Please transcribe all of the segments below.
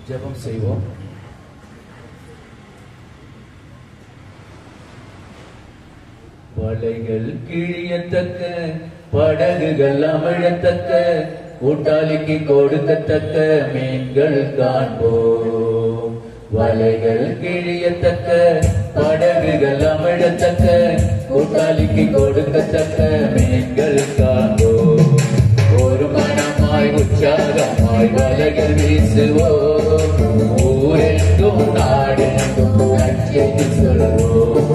ஜெபம் செய்வோம். வலைகள் கிழியத்தக்க, படகுகள் அமிழத்தக்க, கூட்டாளிக்கு கொடுக்கத்தக்க மீன்கள் காண்போம். வலைகள் கிழியத்தக்க, படகுகள் அமிழத்தக்க, கூட்டாளிக்கு கொடுக்கத்தக்க மீன்கள் காண்போம். ஒரு மனமாய் உற்சாகமாய் வலைகள் வீசுவோம். ஊரெங்கும் நாடெங்கும் நற்செய்தி சொல்வோம்.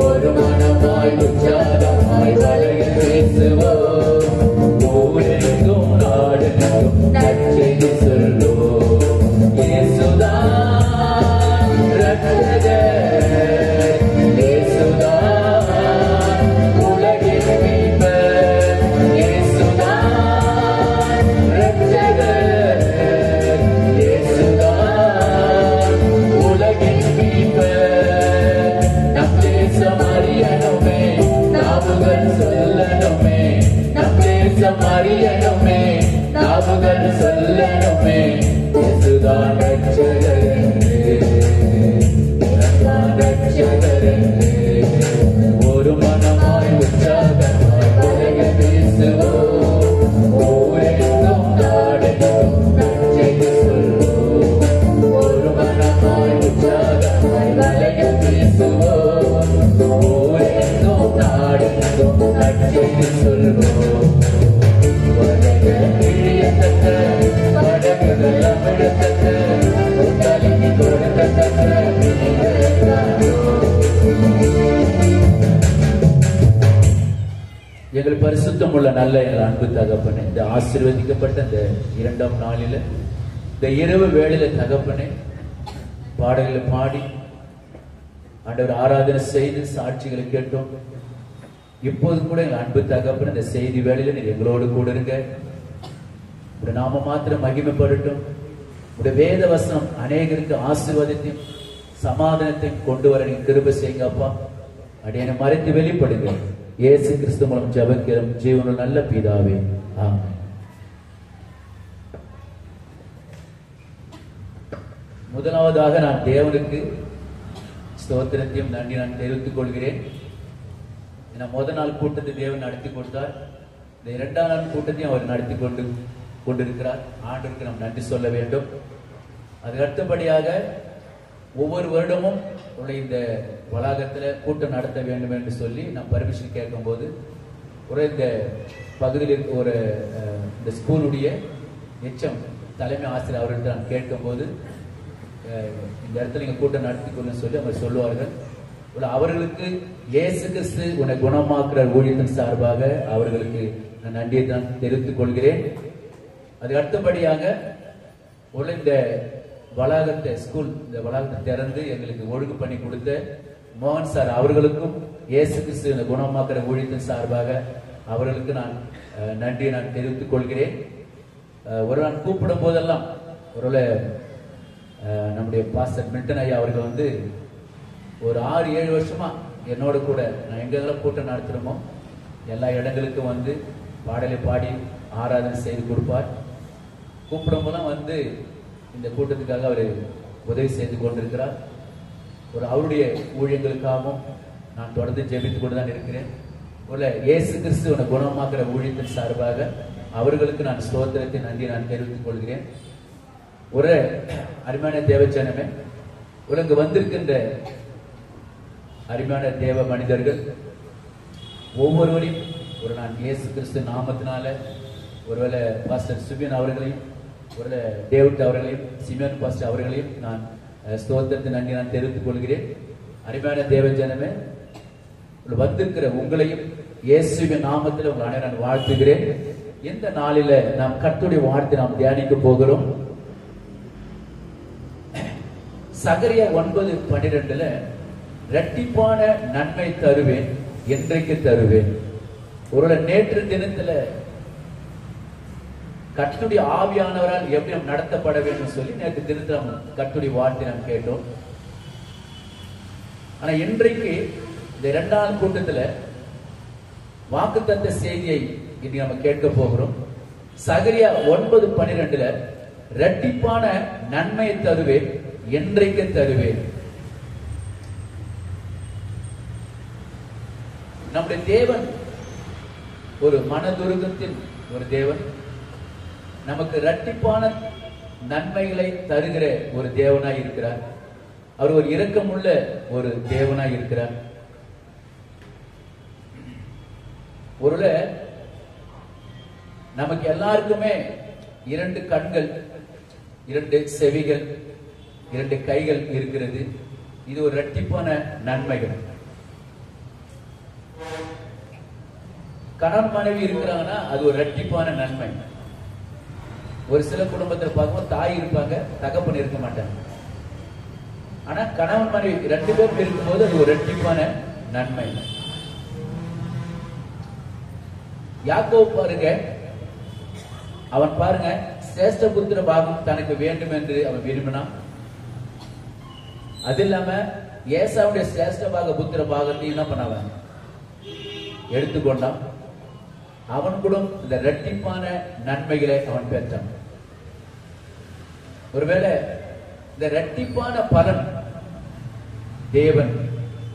ஒரு மனமாய் உற்சாகமாய் வலைகள் வீசுவோம். ஊரெங்கும் நாடெங்கும் நற்செய்தி சொல்வோம். இயேசுதான் இரட்சகர், இயேசுதான் உலகின் மீட்பர், இயேசுதான் இரட்சகர், இயேசுதான் உலகின் மீட்பர். நம் தேசம் அறியணுமே, நாவுகள் சொல்லணுமே, நம் தேசம் அறியணுமே, நாவுகள் சொல்லணுமே, இயேசுதான் இரட்சகர் என்று, இயேசுதான் இரட்சகர் என்று. ஒரு மனமாய் உற்சாகமாய் வலைகள் வீசுவோம். ஊரெங்கும் நாடெங்கும் நற்செய்தி சொல்வோம். ஒரு மனமாய் உற்சாகமாய் வலைகள் வீசுவோம். ஊரெங்கும் நாடெங்கும் நற்செய்தி சொல்வோம். வலைகள் கிழியத்தக்க, படகுகள் அமிழத்தக்க, கூட்டாளிக்கு கொடுக்கத்தக்க மீன்கள் காண்போம். எங்கள் பரிசுத்தம் உள்ள நல்ல எங்கள் அன்பு தகப்பனே, இந்த ஆசீர்வதிக்கப்பட்ட இந்த 2ஆம் நாளில, இந்த இரவு வேளையில தகப்பனே, பாடல்களை பாடி ஆண்டவர் ஆராதனை செய்து சாட்சிகளை கேட்டோம். இப்போது கூட எங்கள் அன்பு தகப்பனே, இந்த செய்தி வேளையில நீர் எங்களோடு கூட இருங்க. உடைய நாம மாத்திரம் மகிமைப்படட்டும். உடைய வேத வசனம் அநேகருக்கு ஆசீர்வாதத்தையும் சமாதானத்தையும் கொண்டு வர நீங்க கிருபை செய்யுங்க அப்பா. அடியனை மறைத்து வெளிப்படுங்க. இயேசு கிறிஸ்து மூலம் ஜெபிக்கிறோம் ஜீவனுள்ள நல்ல பிதாவே, ஆமென். முதலாவதாக நான் தேவனுக்கு ஸ்தோத்திரத்தையும் நன்றி நான் தெரிவித்துக் கொள்கிறேன். முதல் நாள் கூட்டத்தை தேவன் நடத்தி கொடுத்தார். இந்த 2ஆம் நாள் கூட்டத்தையும் அவர் நடத்தி கொண்டிருக்கிறார். ஆண்டவருக்கு நாம் நன்றி சொல்ல வேண்டும். அதுக்கு அடுத்தபடியாக ஒவ்வொரு வருடமும் இந்த வளாகத்தில் கூட்டம் நடத்த வேண்டும் என்று சொல்லி நான் பர்மிஷன் கேட்கும்போது, ஒரு இந்த பகுதியில் இருக்க ஒரு இந்த ஸ்கூலுடைய எச்எம் தலைமை ஆசிரியர் அவர்கிட்ட நான் கேட்கும்போது, இந்த இடத்துல நீங்கள் கூட்டம் நடத்தி கொள்ளுன்னு சொல்லி அவங்க சொல்லுவார்கள். அவர்களுக்கு இயேசு கிறிஸ்து உன்னை குணமாக்குற ஊழியத்தின் சார்பாக அவர்களுக்கு நான் நன்றியை தான் தெரிவித்துக் கொள்கிறேன். அதுக்கு அடுத்தபடியாக இந்த வளாகத்தை ஸ்கூல் இந்த வளாகத்தை திறந்து எங்களுக்கு ஒழுங்கு பண்ணி கொடுத்த மோகன் சார் அவர்களுக்கும் இயேசு கிறிஸ்து குணமாக்குற ஊழியத்தின் சார்பாக அவர்களுக்கு நான் நன்றியை நான் தெரிவித்துக் கொள்கிறேன். ஒரு நான் கூப்பிடும் போதெல்லாம் ஒருவேளை நம்முடைய பாஸ்டர் மில்டன் ஐயா அவர்கள் ஒரு 6-7 வருஷமா என்னோட கூட நான் எங்கெல்லாம் கூட்டம் நடத்துகிறோமோ எல்லா இடங்களுக்கும் பாடலை பாடி ஆராதனை செய்து கொடுப்பார். கூப்பிடும் போதெல்லாம் இந்த கூட்டத்துக்காக அவர் உதவி செய்து கொண்டிருக்கிறார். அவருடைய ஊழியங்களுக்காகவும் நான் தொடர்ந்து ஜெபித்துக் கொண்டு தான் இருக்கிறேன். இயேசு கிறிஸ்து உன்னை குணமாக்குற ஊழியத்தின் சார்பாக அவர்களுக்கு நான் ஸ்தோத்திரத்தை நன்றி நான் தெரிவித்துக் கொள்கிறேன். ஒரு அருமையான தேவச்சனமே, உலக வந்திருக்கின்ற அருமையான தேவ மனிதர்கள் ஒவ்வொருவரையும் நான் இயேசு கிறிஸ்து நாமத்தினால ஒருவேளை பாஸ்டர் சுபியன் அவர்களையும் ஒருவேளை டேவிட் அவர்களையும் சிமியன் பாஸ்டர் அவர்களையும் நான் ஸ்தோத்திரத்தை நன்றி நான் தெரிவித்துக் கொள்கிறேன். அருமையான தேவ ஜனமே, வந்திருக்கிற உங்களையும் இயேசுவின் நாமத்தில் உங்கள் அனைவரும் நான் வாழ்த்துகிறேன். இந்த நாளில நாம் கர்த்தருடைய வார்த்தை நாம் தியானிக்க போகிறோம். சகரியா 9:12 இரட்டிப்பான நன்மை தருவேன், என்றைக்கு தருவேன். நேற்று தினத்துல கர்த்தருடைய ஆவியானவரால் எப்படி நாம் நடத்தப்பட வேண்டும் சொல்லி நேற்று தினத்துல கர்த்தருடைய வார்த்தை நாம் கேட்டோம். ஆனா இன்றைக்கு இந்த 2ஆம் கூட்டத்துல வாக்குத்தத்த செய்தியை இன்னைக்கு நம்ம கேட்க போகிறோம். சகரியா 9:12 இரட்டிப்பான நன்மையை தருவேன், என்றைக்கு தருவேன். நம்முடைய தேவன் ஒரு மனதுருகத்தின் ஒரு தேவன், நமக்கு இரட்டிப்பான நன்மைகளை தருகிற ஒரு தேவனாய் இருக்கிறார். அவர் ஒரு இரக்கமுள்ள ஒரு தேவனாய் இருக்கிறார். ஒருவேளை நமக்கு எல்லாருக்குமே 2 கண்கள், 2 செவிகள், 2 கைகள் இருக்கிறது. இது ஒரு இரட்டிப்பான நன்மைகள். கணவன் மனைவி இருக்கிறாங்கன்னா அது ஒரு இரட்டிப்பான நன்மை. ஒரு சில குடும்பத்தில் பார்க்கும்போது தாய் இருப்பாங்க, தகப்பன் இருக்க மாட்டாங்க. ஆனா கணவன் மனைவி 2 பேரும் இருக்கும்போது அது ஒரு இரட்டிப்பான நன்மை. யாக்கோபு பாருங்க, அவன் பாருங்க சிரேஷ்ட புத்திர பாகம் தனக்கு வேண்டும் என்று அவன் விரும்பினான். அது இல்லாம ஏசாவுடைய சிரேஷ்ட பாக புத்திர பாகத்தை என்ன பண்ணவன் எடுத்துக்கொண்டான். அவன் கூட இந்த இரட்டிப்பான நன்மைகளை அவன் பெற்றான். ஒருவேளை இந்த இரட்டிப்பான பலன் தேவன்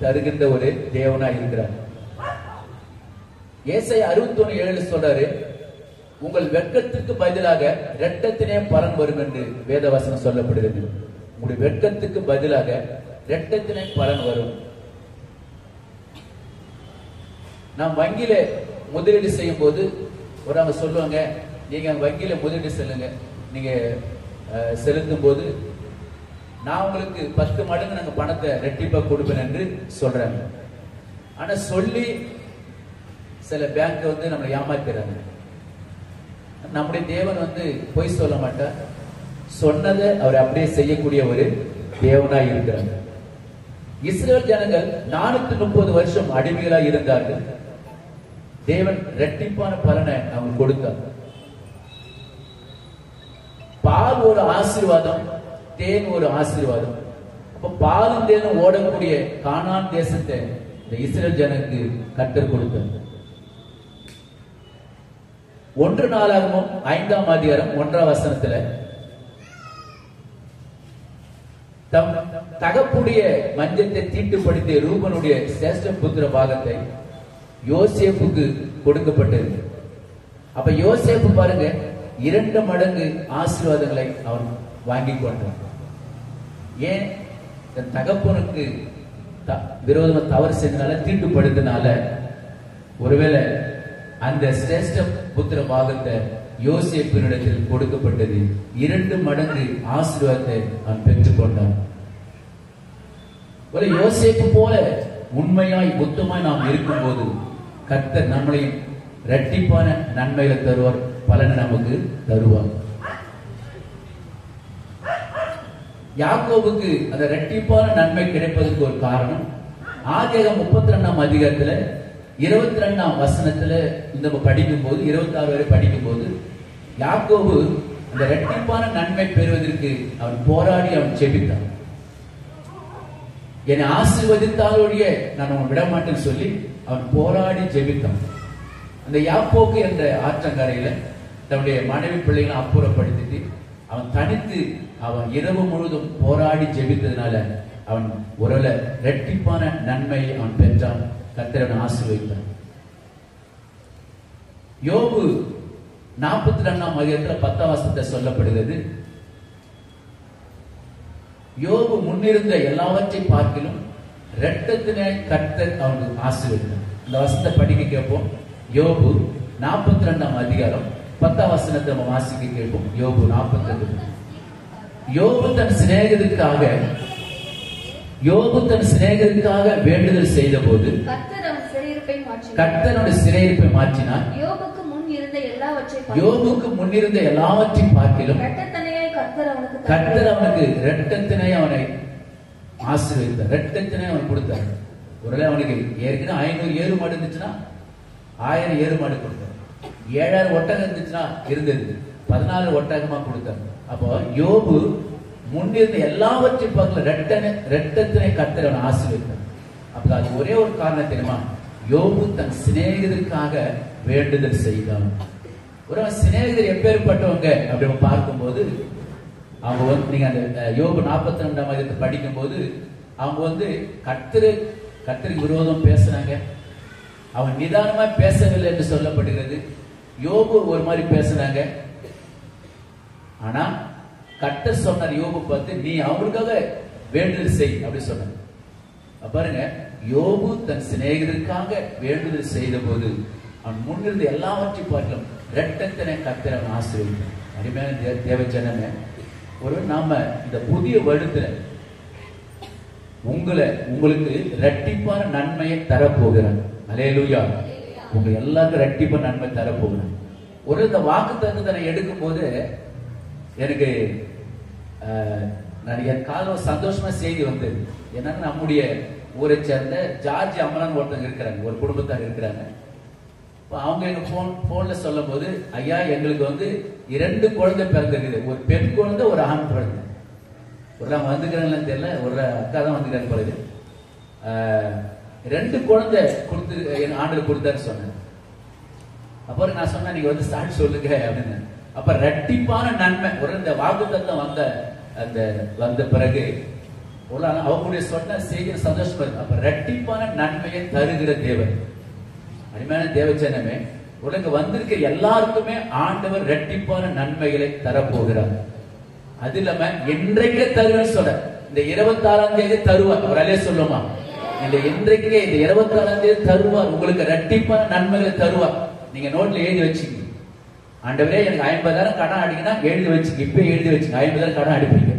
தருகின்ற ஒரு தேவனா இருக்கிறார். ஏசாயா 61:7 சொல்றாரு, உங்கள் வெட்கத்துக்கு பதிலாக இரட்டத்தினே பலன் வரும் என்று வேதவசனம் சொல்லப்படுகிறது. உங்களுடைய வெட்கத்துக்கு பதிலாக இரட்டத்தினே பலன் வரும். நாம் வங்கியில முதலீடு செய்யும் போது அவங்க சொல்லுவாங்க, நீங்க வங்கியில முதலீடு செல்லுங்க, நீங்க செலுத்தும் போது நான் உங்களுக்கு 10 மடங்கு நாங்க பணத்தை ரெட்டிப்பா கொடுப்பேன் என்று சொல்றாங்க. ஆனா சொல்லி சில பேங்க் நம்மளை ஏமாத்துறாங்க. நம்முடைய தேவன் பொய் சொல்ல மாட்டார். சொன்னதை அவர் அப்படியே செய்யக்கூடிய ஒரு தேவனாய் இருக்கிறாங்க. இஸ்ரேல் ஜனங்கள் 430 வருஷம் அடிமைகளாய் இருந்தார்கள். தேவன் இரட்டிப்பான பலனை அவங்க கொடுத்தார். பால் ஒரு ஆசீர்வாதம், தேன் ஒரு ஆசீர்வாதம். அப்ப பாலும் தேனும் ஓடக்கூடிய கானான் தேசத்தை இந்த இஸ்ரேல் ஜனங்களுக்கு கர்த்தர் கொடுத்தார். 1 நாளாகமம் 5ஆம் அதிகாரம் 1ஆம் வசனத்துல தம் தகப்புடைய மஞ்சத்தை தீட்டுப்படுத்திய ரூபனுடைய சிரேஷ்ட புத்திர பாகத்தை யோசேப்புக்கு கொடுக்கப்பட்டது. அப்ப யோசேப்பு பாருங்க 2 மடங்கு ஆசீர்வாதங்களை அவன் வாங்கி கொண்டான். ஏன்? தன் தகப்பனுக்கு விரோதமா தவறு செஞ்சனால, தீட்டுப்படுத்தினால. ஒருவேளை அந்த சிரேஷ்ட புத்திர பாகத்தை யோசேப்பினிடத்தில் கொடுக்கப்பட்டது. 2 மடங்கு ஆசீர்வாதத்தை அவன் பெற்றுக் கொண்டான். ஒரு யோசேப்பு போல உண்மையாய் உத்தமாய் நாம் இருக்கும் போது கர்த்தர் நம்மளையும் இரட்டிப்பான நன்மைகளை தருவார், பலனை நமக்கு தருவார். யாக்கோபுக்கு அந்த இரட்டிப்பான நன்மை கிடைப்பதற்கு ஒரு காரணம், ஆதியாகமம் 32ஆம் அதிகாரத்துல 22ஆம் வசனத்துல நம்ம படிக்கும் போது 26 வரை படிக்கும் போது யாக்கோபு அந்த இரட்டிப்பான நன்மை பெறுவதற்கு அவன் போராடி அவன் ஜெபித்தான். என்னை ஆசீர்வதித்தாலோடைய நான் அவன் விட மாட்டேன்னு சொல்லி அவன் போராடி ஜெபித்தான். அந்த யாப்போக்கு என்ற ஆற்றங்கரையில தன்னுடைய மனைவி பிள்ளைகளை அப்புறப்படுத்திட்டு அவன் தனித்து அவன் இரவு முழுவதும் போராடி ஜெபித்ததுனால அவன் ஒரு இரட்டிப்பான நன்மையை அவன் பெற்றான். கர்த்தர் அவனை ஆசீர்வதித்தார். யோபு 42ஆம் அதிகாரத்துல 10ஆம் வசனத்துல சொல்லப்படுகிறது, யோபு முன்னிருந்த எல்லாவற்றை பார்க்கிலும் இரட்டத்தினை கர்த்தர் அவனுக்கு ஆசீர்வதித்தார். இந்த வசனத்தை படிக்க கேட்போம். யோபு 42ஆம் அதிகாரம் 10ஆம் வசனத்தை நம்ம வாசிக்க கேட்போம். யோபு 42. யோபு தன் சிநேகிதருக்காக வேண்டுதல் செய்த போது கர்த்தருடைய சிறையிருப்பை மாற்றினார். யோபுக்கு முன்னிருந்த எல்லாவற்றையும் பார்க்கிலும் கர்த்தர் அவனுக்கு இரட்டத்தினை அவனை ஆசீர்வதித்தார். இரட்டத்தினை அவன் கொடுத்தார். ஒருவேளை அவனுக்கு ஏற்கனவே 500 ஏறு மாடு இருந்துச்சுன்னா 1000 ஏறு மாடு கொடுத்தார். 7000 ஒட்டகம் இருந்துச்சுன்னா இருந்தது 14 ஒட்டகமா கொடுத்தார். அப்போ யோபு முன்னிருந்த எல்லாவற்றையும் பார்க்கல இரட்டத்தினை கர்த்தர் அவனை ஆசீர்வதித்தார். அப்ப அது ஒரே ஒரு காரணம் தெரியுமா? யோபு தன் சிநேகிதருக்காக வேண்டுதல் செய்தான். ஒரு சிநேகிதர் எப்பேற்பட்டவங்க அப்படின்னு பார்க்கும்போது அவங்க வந்து நீங்க அந்த யோபு 42ஆம் அதிகாரத்தை படிக்கும் போது அவங்க வந்து கர்த்தருக்கு விரோதம் பேசுறாங்க. அவன் நிதானமா பேசவில்லை என்று சொல்லப்படுகிறது. யோபு ஒரு மாதிரி பேசுறாங்க. ஆனா கர்த்தர் சொன்னார் யோபு பார்த்து, நீ அவங்களுக்காக வேண்டுதல் செய் அப்படி சொன்னார். பாருங்க, யோபு தன் சிநேகிதருக்காக வேண்டுதல் செய்த போது அவன் முன்னிருந்து எல்லாவற்றையும் பார்க்கலாம் இரட்டத்தினை கர்த்தர் அவன் ஆசீர்வதித்தார். அருமையான தேவ ஜனமே, ஒரு நாம இந்த புதிய வருடத்துல உங்களுக்கு இரட்டிப்பான நன்மையை தரப்போகிறார். அல்லேலூயா. உங்க எல்லாருக்கும் இரட்டிப்பான நன்மை தரப்போகிறார். ஒரு இந்த வாக்குத்தத்தத்தை நான் எடுக்கும் போது எனக்கு என் காலம் சந்தோஷமா செய்தி வந்தது. என்னன்னா, நம்முடைய ஊரை சேர்ந்த ஜார்ஜ் அமலான் ஒருத்தங்க இருக்கிறாங்க, ஒரு குடும்பத்தார் இருக்கிறாங்க. அவங்க எங்க போன்ல சொல்லும் போது, ஐயா எங்களுக்கு வந்து 2 குழந்தை பிறந்திருக்குது, ஒரு பெண் குழந்தை ஒரு ஆண் குழந்தை. ஒரு அவங்க வந்துக்கிறாங்கன்னு தெரியல, ஒரு அக்கா தான் வந்துக்கிறாங்க பிறகு. 2 குழந்தை கொடுத்து என் ஆண்டுல கொடுத்தாரு சொன்னேன். அப்புறம் நான் சொன்னேன், நீங்க வந்து சாட்சி சொல்லுங்க அப்படின்னு. அப்ப இரட்டிப்பான நன்மை ஒரு இந்த வாக்குத்தத்தம் வந்த பிறகு அவங்களுடைய சொன்ன செய்தி சந்தோஷமா இருக்கு. அப்ப இரட்டிப்பான நன்மையை தருகிற தேவன். அருமையான தேவச்சனமே, உலக வந்திருக்கிற எல்லாருக்குமே ஆண்டவர் இரட்டிப்பான நன்மைகளை தரப்போகிறார். அது இல்லாம இன்றைக்கு தருவேன்னு சொல்ற, இந்த 26ஆம் தேதி தருவார். ஒரு அலைய சொல்லுமா, இந்த இன்றைக்கே இந்த 26ஆம் தேதி தருவார், உங்களுக்கு இரட்டிப்பான நன்மைகளை தருவார். நீங்க நோட்ல எழுதி வச்சுக்கீங்க. ஆண்டவரே எனக்கு 50,000 கடன் அடிக்கனா எழுதி வச்சுக்க, இப்ப எழுதி வச்சுக்க. 50,000 கடன் அடிப்பீங்க.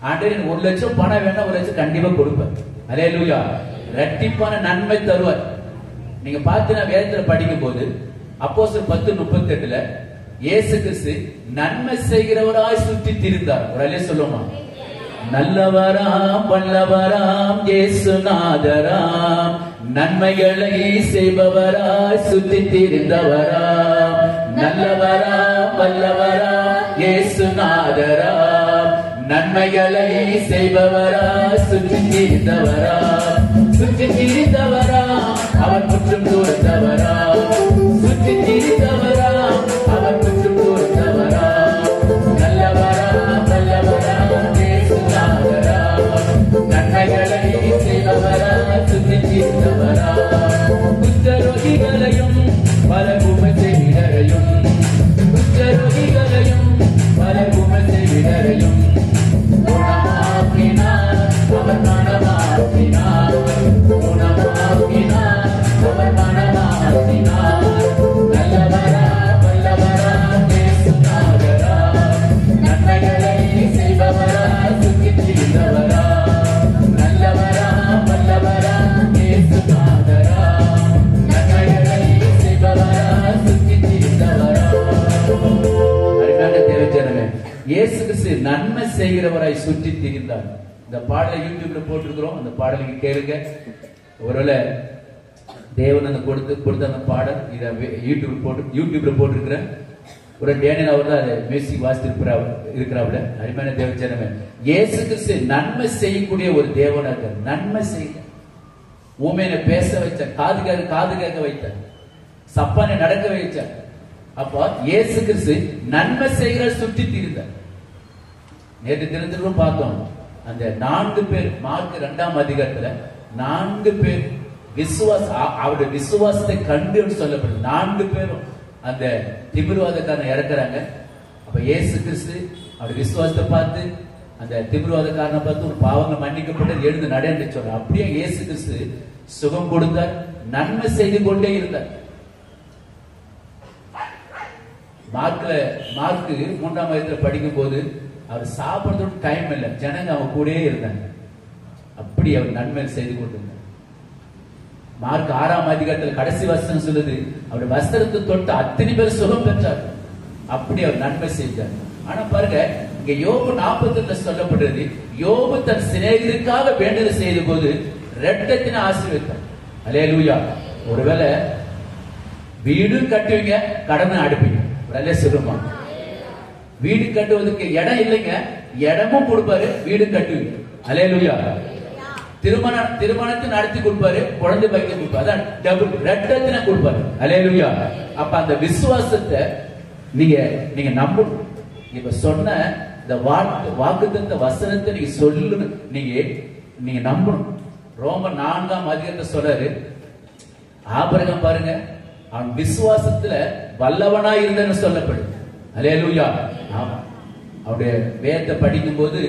ஆண்டவர் எனக்கு 1 லட்சம் பணம் வேணா 1 லட்சம் கண்டிப்பா கொடுப்பார். அல்லேலூயா. இரட்டிப்பான நன்மை தருவார். நீங்க பார்த்தீங்கன்னா வேதத்துல படிக்கும் போது அப்போஸ்தலர் 10:38 இயேசு கிறிஸ்து நன்மை செய்கிறவராய் சுற்றி திரிந்தார். ஒரு அலைய சொல்லுமா, நல்லவராம் வல்லவராம் இயேசுநாதராம் நன்மைகளை செய்பவராய் சுற்றி திரிந்தவராம். நல்லவராம் வல்லவராம் இயேசுநாதராம் நன்மைகளை செய்பவராய் சுற்றி திரிந்தவராம். சுற்றி திரிந்தவராம் அவர் குற்றம் தூர்த்தவராம். சுற்றி திரிந்தவராம் அவர் குற்றம் தூர்த்தவராம். நல்லவராம் வல்லவராம் இயேசுநாதராம் நன்மைகளை செய்பவராய் சுற்றி திரிந்தவராம். குற்றரோகிகளையும் பல குமச்செவிடரையும், குற்றரோகிகளையும் பல குமச்செவிடரையும் குணமாக்கினார் அவர் மனமாக்கினார். குணமாக்கினார் அவர் மனமாக்கினார். நல்லவரா வல்லவரா இயேசுநாதரா நன்மைகளை செய்பவரா சுற்றி திரிந்தவரா. நல்லவரா வல்லவரா இயேசுநாதரா நன்மைகளை செய்பவரா சுற்றி திரிந்தவரா. அருமையான தேவஜனமே, இயேசு கிறிஸ்து நன்மை செய்கிறவராய் சுற்றி திரிந்தார். இந்த பாடலை யூடியூப்ல போட்டிருக்கிறோம், அந்த பாடலுக்கு கேளுங்க. ஒருவேளை தேவன் அந்த கொடுத்த அந்த பாடல் இதை யூடியூப்ல போட்டிருக்கிறேன். ஒரு டேனியல் அவர் தான் அதை மியூசிக் வாசித்திருக்கிறாப்ல. அருமையான தேவஜனமே, இயேசு கிறிஸ்து நன்மை செய்யக்கூடிய ஒரு தேவனாக நன்மை செய்ய ஊமையை பேச வச்சார், காது கேட்க வைத்தார், சப்பானை நடக்க வைச்சார். அப்ப இயேசு கிறிஸ்து நன்மை செய்கிற சுற்றி திரிந்தார். நேற்று தினத்திலும் பார்த்தோம், அந்த 4 பேர் மார்க் 2ஆம் அதிகாரத்துல 4 பேர் அவருடைய விசுவாசத்தை கண்டு சொல்லப்படுது. 4 பேரும் அந்த திமிர்வாதக்காரனை இறக்குறாங்க. அப்ப இயேசு கிறிஸ்து அவருடைய விசுவாசத்தை பார்த்து அந்த திமிர்வாதக்காரனை பார்த்து ஒரு பாவங்கள் மன்னிக்கப்பட்டு எழுந்து நடந்து சொல்ற. அப்படியே இயேசு கிறிஸ்து சுகம் கொடுத்தார், நன்மை செய்து கொண்டே இருந்தார். மார்க் 3ஆம் அதிகாரத்துல படிக்கும் போது அவர் சாப்பிடுறதுக்கு டைம் இல்லை, ஜனங்க அவங்க கூடயே இருந்தாங்க. அப்படி அவர் நன்மை செய்து கொண்டிருந்தார். மார்க் 6ஆம் அதிகாரத்தில் கடைசி வசனம் சொல்லுது, அவருடைய வஸ்திரத்தை தொட்டு அத்தனை பேர் சுகம் பெற்றார். அப்படி அவர் நன்மை செய்தார். ஆனா பாருங்க, இங்க யோபு 40 சொல்லப்படுறது, யோபு தன் சிநேகிதருக்காக வேண்டுதல் செய்த போது இரட்டத்தினை ஆசீர்வதித்தார். அல்லேலூயா. ஒருவேளை வீடு கட்டுவீங்க, கடனை அடுப்பீங்க. சொல்லுமா, வீடு கட்டுவதற்கு இடம் இல்லைங்க, இடமும் கொடுப்பாரு, வீடு கட்டுவீங்க. அல்லேலூயா. திருமணத்தை நடத்தி கொடுப்பாரு, குழந்தை பைக்க கொடுப்பாரு, அதான் டபுள் இரட்டத்தினை கொடுப்பாரு. அல்லேலூயா. அப்ப அந்த விசுவாசத்தை நீங்க நம்பணும். இப்ப சொன்ன இந்த வாக்குத்தத்த வசனத்தை நீங்க சொல்லணும், நீங்க நம்பணும். ரோமர் 4ஆம் அதிகாரத்தை சொல்றாரு, ஆபிரகாம் பாருங்க, அவன் விசுவாசத்துல வல்லவனா இருந்தன்னு சொல்லப்படுது. அல்லேலூயா. ஆமா, அவருடைய வேதத்தை படிக்கும் போது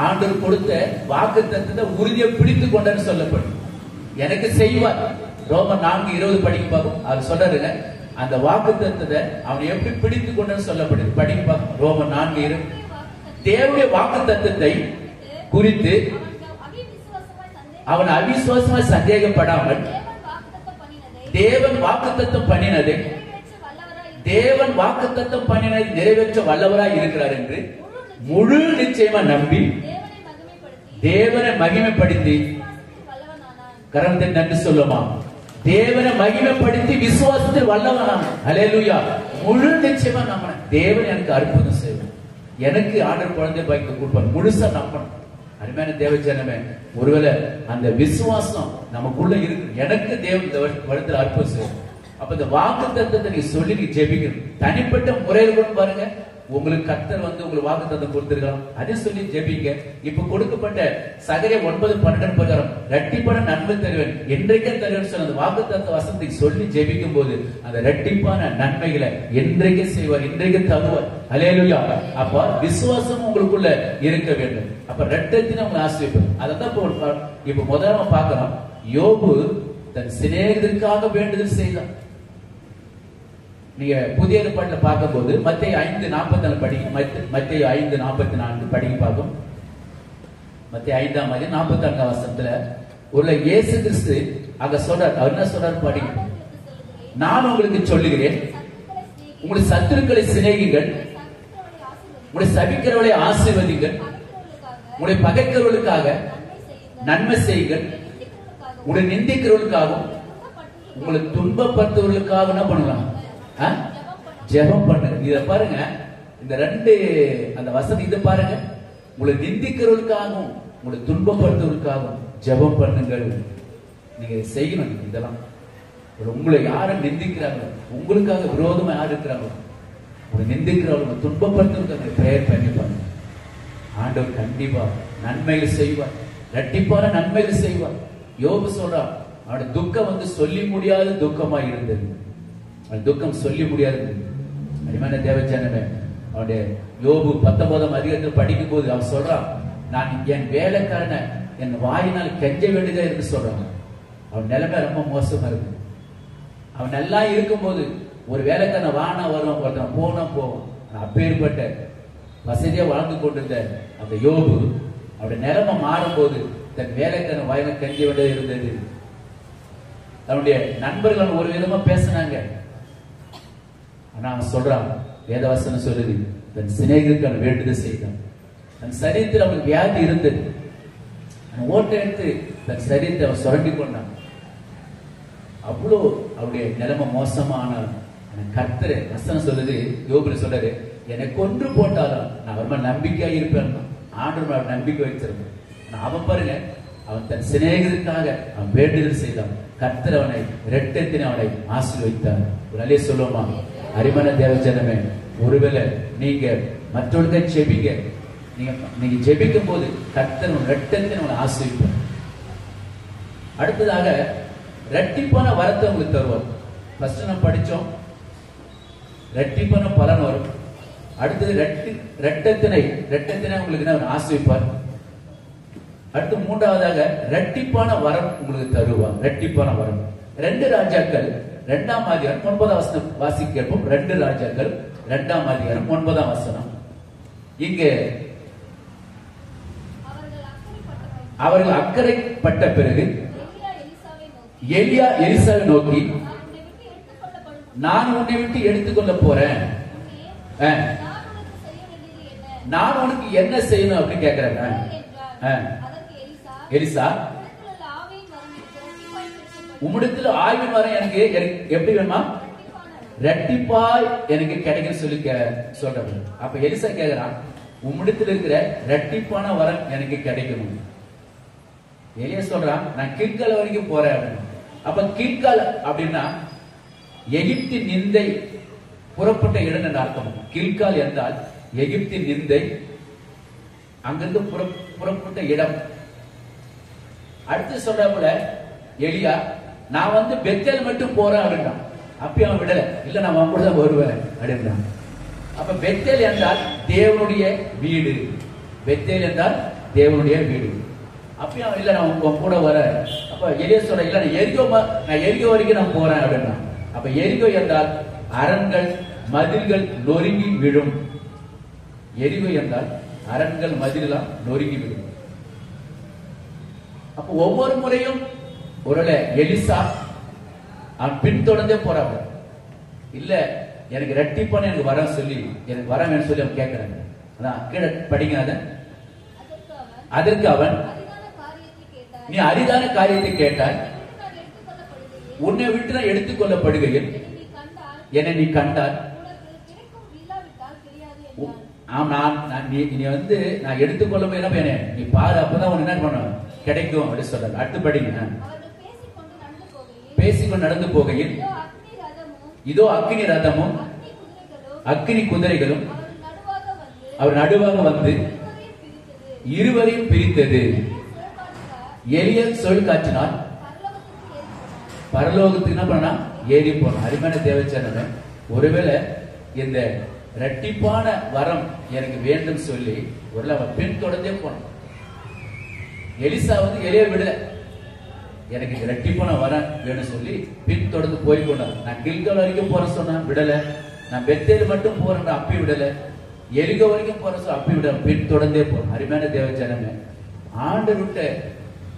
ஆண்டவர் கொடுத்த வாக்குத்தத்தத்தை உறுதியை பிடித்து கொண்டன்னு சொல்லப்படும். எனக்கு செய்வார். ரோமர் 4:20 படிக்க பார்க்கும். அவர் சொல்றாருங்க, அந்த வாக்குத்தத்தத்தை அவன் எப்படி பிடித்து கொண்டன்னு சொல்லப்படுது. படிக்க பார்க்கும் ரோமர் 4:20. தேவனுடைய வாக்குத்தத்தத்தை குறித்து அவன் அவிசுவாசமாய் சந்தேகப்படாமல் தேவன் வாக்குத்தத்தம் பண்ணினதை நிறைவேற்ற வல்லவராய் இருக்கிறார் என்று முழு நிச்சயமா நம்பி தேவனை மகிமைப்படுத்தி, கரத்தை நன்றி சொல்லுமா, தேவனை மகிமைப்படுத்தி விசுவாசத்தில் வல்லவனான. அல்லேலூயா. முழு நிச்சயமா நம்பணும். தேவன் எனக்கு அற்புதம் செய்வார், எனக்கு ஆண்டவர் குழந்தை பாக்கியத்தை கொடுப்பார், முழுசா நம்பணும். அருமையான தேவஜனமே, ஒருவேளை அந்த விசுவாசம் நமக்குள்ள இருக்கு, எனக்கு தேவன் இந்த வருடத்தில் அற்புதம் செய்யும். அப்ப இந்த வாக்குத்தத்தத்தை நீங்க சொல்லி நீங்க ஜெபிக்கணும். தனிப்பட்ட முறையில் கூட பாருங்க, உங்களுக்கு கர்த்தர் உங்களுக்கு வாக்குத்தத்தம் கொடுத்திருக்கலாம், அதை சொல்லி ஜெபிங்க. இப்ப கொடுக்கப்பட்ட சகரியா 9:12 பிரகாரம் இரட்டிப்பான நன்மை தருவேன், என்றைக்கே தருவேன் சொன்ன அந்த வாக்குத்தத்த வசனத்தை சொல்லி ஜெபிக்கும் போது அந்த இரட்டிப்பான நன்மைகளை என்றைக்கே செய்வார், இன்றைக்கு தருவார். அல்லேலூயா. அப்ப விசுவாசம் உங்களுக்குள்ள இருக்க வேண்டும். அப்ப இரட்டத்தின உங்களை ஆசீர்வதிப்பார். அதான் இப்ப முதல்ல பார்க்கிறோம், யோபு தன் சிநேகிதருக்காக வேண்டுதல் செய்தான். நீங்க புதிய ஏற்பாட்டில் பார்க்கும் போது மத்தேயு 5:44 படிங்க. மத்தேயு 5:44 படிங்க பார்க்கும். மத்தேயு 5ஆம் அதிகாரம் 44ஆம் வசனத்துல ஒரு இயேசு கிறிஸ்து அங்க சொல்றார். அவர் என்ன சொல்றாரு படிங்க. நான் உங்களுக்கு சொல்லுகிறேன், உங்களுடைய சத்துருக்களை சிநேகிங்கள், உங்களுடைய சபிக்கிறவர்களை ஆசீர்வதிங்கள், உங்களுடைய பகைக்கிறவர்களுக்காக நன்மை செய்யுங்கள், உங்களுடைய நிந்திக்கிறவர்களுக்காகவும் உங்களை துன்பப்படுத்துவர்களுக்காக என்ன பண்ணலாம், ஜெபம் பண்ணுங்க. இத பாருங்க, இந்த ரெண்டு அந்த வசதி இதை பாருங்க, உங்களை நிந்திக்கிறவர்களுக்காகவும் உங்களை துன்பப்படுத்துவதற்காகவும் ஜெபம் பண்ணுங்கள். நீங்க செய்யணும். இதெல்லாம் உங்களை யாரும் நிந்திக்கிறாங்க, உங்களுக்காக விரோதமா யார் இருக்கிறாங்க, உங்களை நிந்திக்கிறவங்க துன்பப்படுத்துவதற்காக பிரேயர் பண்ணி பாருங்க. ஆண்டவர் கண்டிப்பா நன்மைகள் செய்வார், இரட்டிப்பான நன்மைகள் செய்வார். யோபு சொல்றான், அவனுடைய துக்கம் சொல்லி முடியாத துக்கமா இருந்தது. துக்கம் சொல்லி முடியாது. அருமையான தேவஜனமே, அவனுடைய யோபு 19ஆம் அதிகாரத்தில் படிக்கும் போது அவன் சொல்றான், நான் என் வேலைக்காரனை என் வாயினால் கெஞ்ச வேண்டியதா இருக்கு சொல்றான். அவன் நிலைமை ரொம்ப மோசமா இருக்கு. அவன் நல்லா இருக்கும் போது ஒரு வேலைக்காரனை வானா வரும், ஒருத்தன் போனா போவான். அப்பேற்பட்ட வசதியா வாழ்ந்து கொண்டிருந்த அந்த யோபு அவருடைய நிலைமை மாறும் போது தன் வேலைக்காரன் வாயில கெஞ்ச வேண்டியது இருந்தது. தன்னுடைய நண்பர்கள் ஒரு விதமா பேசினாங்க. ஆனா அவன் சொல்றான், வேதவசனம் சொல்லுது, தன் சிநேகிதருக்கான வேண்டுதல் செய்தான். தன் சரீரத்தில் அவனுக்கு வியாதி இருந்தது. ஓட்டை எடுத்து தன் சரீரத்தை அவன் சுரண்டி கொண்டான். அவ்வளோ அவருடைய நிலைமை மோசமான கர்த்தர் வசனம் சொல்லுது, யோபுல சொல்றாரு, என்னை கொன்று போட்டாலும் நான் ரொம்ப நம்பிக்கையா இருப்பேன். ஆண்டவர் நம்பிக்கை வச்சிருந்தேன். அவன் பாருங்க, அவன் தன் சிநேகிதருக்காக அவன் வேண்டுதல் செய்தான். கர்த்தர் அவனை இரட்டத்தினை அவனை ஆசீர்வதித்தார். ஒரு நல்ல சொல்லுவோமா? அருமையான தேவஜனமே, ஒருவேளை நீங்க மற்றவர்களுக்கு ஜெபிங்க. நீங்க ஜெபிக்கும் போது கர்த்தர் இரட்டத்தினை அவனை ஆசீர்வதிப்பார். அடுத்ததாக இரட்டிப்பான வரத்தை உங்களுக்கு தருவார். ஃபர்ஸ்ட் நம்ம படிச்சோம், இரட்டிப்பான பலன் வரும். அடுத்தது இரட்டத்தினை உங்களுக்கு ஆசீர்வதிப்பார். அடுத்து மூன்றாவதாக இரட்டிப்பான வரம் உங்களுக்கு தருவார். இரட்டிப்பான வரம். 2 ராஜாக்கள் 2ஆம் அதிகாரம் 9ஆம் வசனம் வாசிக்க கேட்போம். 2 ராஜாக்கள் 2ஆம் அதிகாரம் 9ஆம் வசனம். இங்கே அவர்கள் அக்கறைப்பட்ட பிறகு எலியா எலிசாவை நோக்கி, நான் உன்னை விட்டு எடுத்துக்கொள்ள போறேன், நான் உனக்கு என்ன செய்யணும் அப்படின்னு கேட்கிறேன். எலிசா, உம்மிடத்தில் ஆவின் வரம் எனக்கு எப்படி வேணுமா, இரட்டிப்பாய் எனக்கு கிடைக்கும் சொல்லி சொல்றாங்க. அப்ப எலிசா கேக்குறான், உம்மிடத்தில் இருக்கிற இரட்டிப்பான வரம் எனக்கு கிடைக்கணும். எலியா சொல்றான், நான் கில்கால் வரைக்கும் போறேன் அப்படின்னு. அப்ப கில்கால் அப்படின்னா எகிப்தின் நிந்தை புறப்பட்ட இடம் என்ற அர்த்தம். கில்கால் என்றால் எகிப்தின் நிந்தை அங்கிருந்து புறப்பட்ட இடம். அடுத்து சொல்றப்பல எலியா, நான் வந்து பெத்தேல் மட்டும் போறேன் அப்படின்றான். அப்பயும் அவன் விடல, இல்ல நான் உன் கூட தான் வருவேன் அப்படின்றான். அப்ப பெத்தேல் என்றால் தேவனுடைய வீடு. பெத்தேல் என்றால் தேவனுடைய வீடு. அப்பயும் அவன் இல்ல நான் உங்க கூட வர. அப்ப எலியா சொல்ற, இல்ல நான் எரிகோ வரைக்கும் நான் போறேன் அப்படின்னா. அப்ப எரிகோ என்றால் அரண்கள் மதில்கள் நொறுங்கி விழும். எரிகோ என்றால் அரண்கள் மதிலாம் நொறுங்கி விடும். அப்ப ஒவ்வொரு முறையும் ஒருவேளை எலிசா அவன் பின்தொடர்ந்தே போறாங்க. இல்ல எனக்கு ரெட்டிப்பான எனக்கு வர சொல்லி, எனக்கு வர வேணும் சொல்லி அவன் கேட்கிறாங்க. அதான் கீழே படிங்க. அதற்கு அவன், நீ அரிதான காரியத்தை கேட்டாய், உன்னை விட்டு நான் எடுத்துக் கொள்ளப்படுகையில் என்னை நீ கண்டால் நீ வந்து நான் எடுத்துக்கொள்ள என்ன நீ பாரு, அப்பதான் உனக்கு என்ன பண்ண கிடைக்கும் அப்படின்னு சொல்றாங்க. அடுத்து படிங்க. பேசிக்கொண்டு நடந்து போகையில் இதோ அக்னி ரதமும் அக்னி குதிரைகளும் அவர் நடுவாக வந்து இருவரையும் பிரித்தது. எலியா சொல் காற்றினால் பரலோகத்துக்கு என்ன பண்ணா ஏறி போன. அருமையான தேவச்சனமே, ஒருவேளை இந்த இரட்டிப்பான வரம் எனக்கு வேண்டும் சொல்லி ஒருவேளை அவன் பின்தொடர்ந்தே போனான். எலிசா வந்து எலியா விடல, எனக்கு இரட்டிப்பான வரம் வேணும் சொல்லி பின்தொடர்ந்து போய்கொண்டான். நான் கில்கால் வரைக்கும் போற சொன்னேன், விடல. நான் பெத்தேல் மட்டும் போறேன், அப்பி விடல. எரிகோ வரைக்கும் போற சொல்ல அப்பி விட, பின்தொடர்ந்தே போறேன். அருமையான தேவச்சனமே, ஆண்டவர்கிட்ட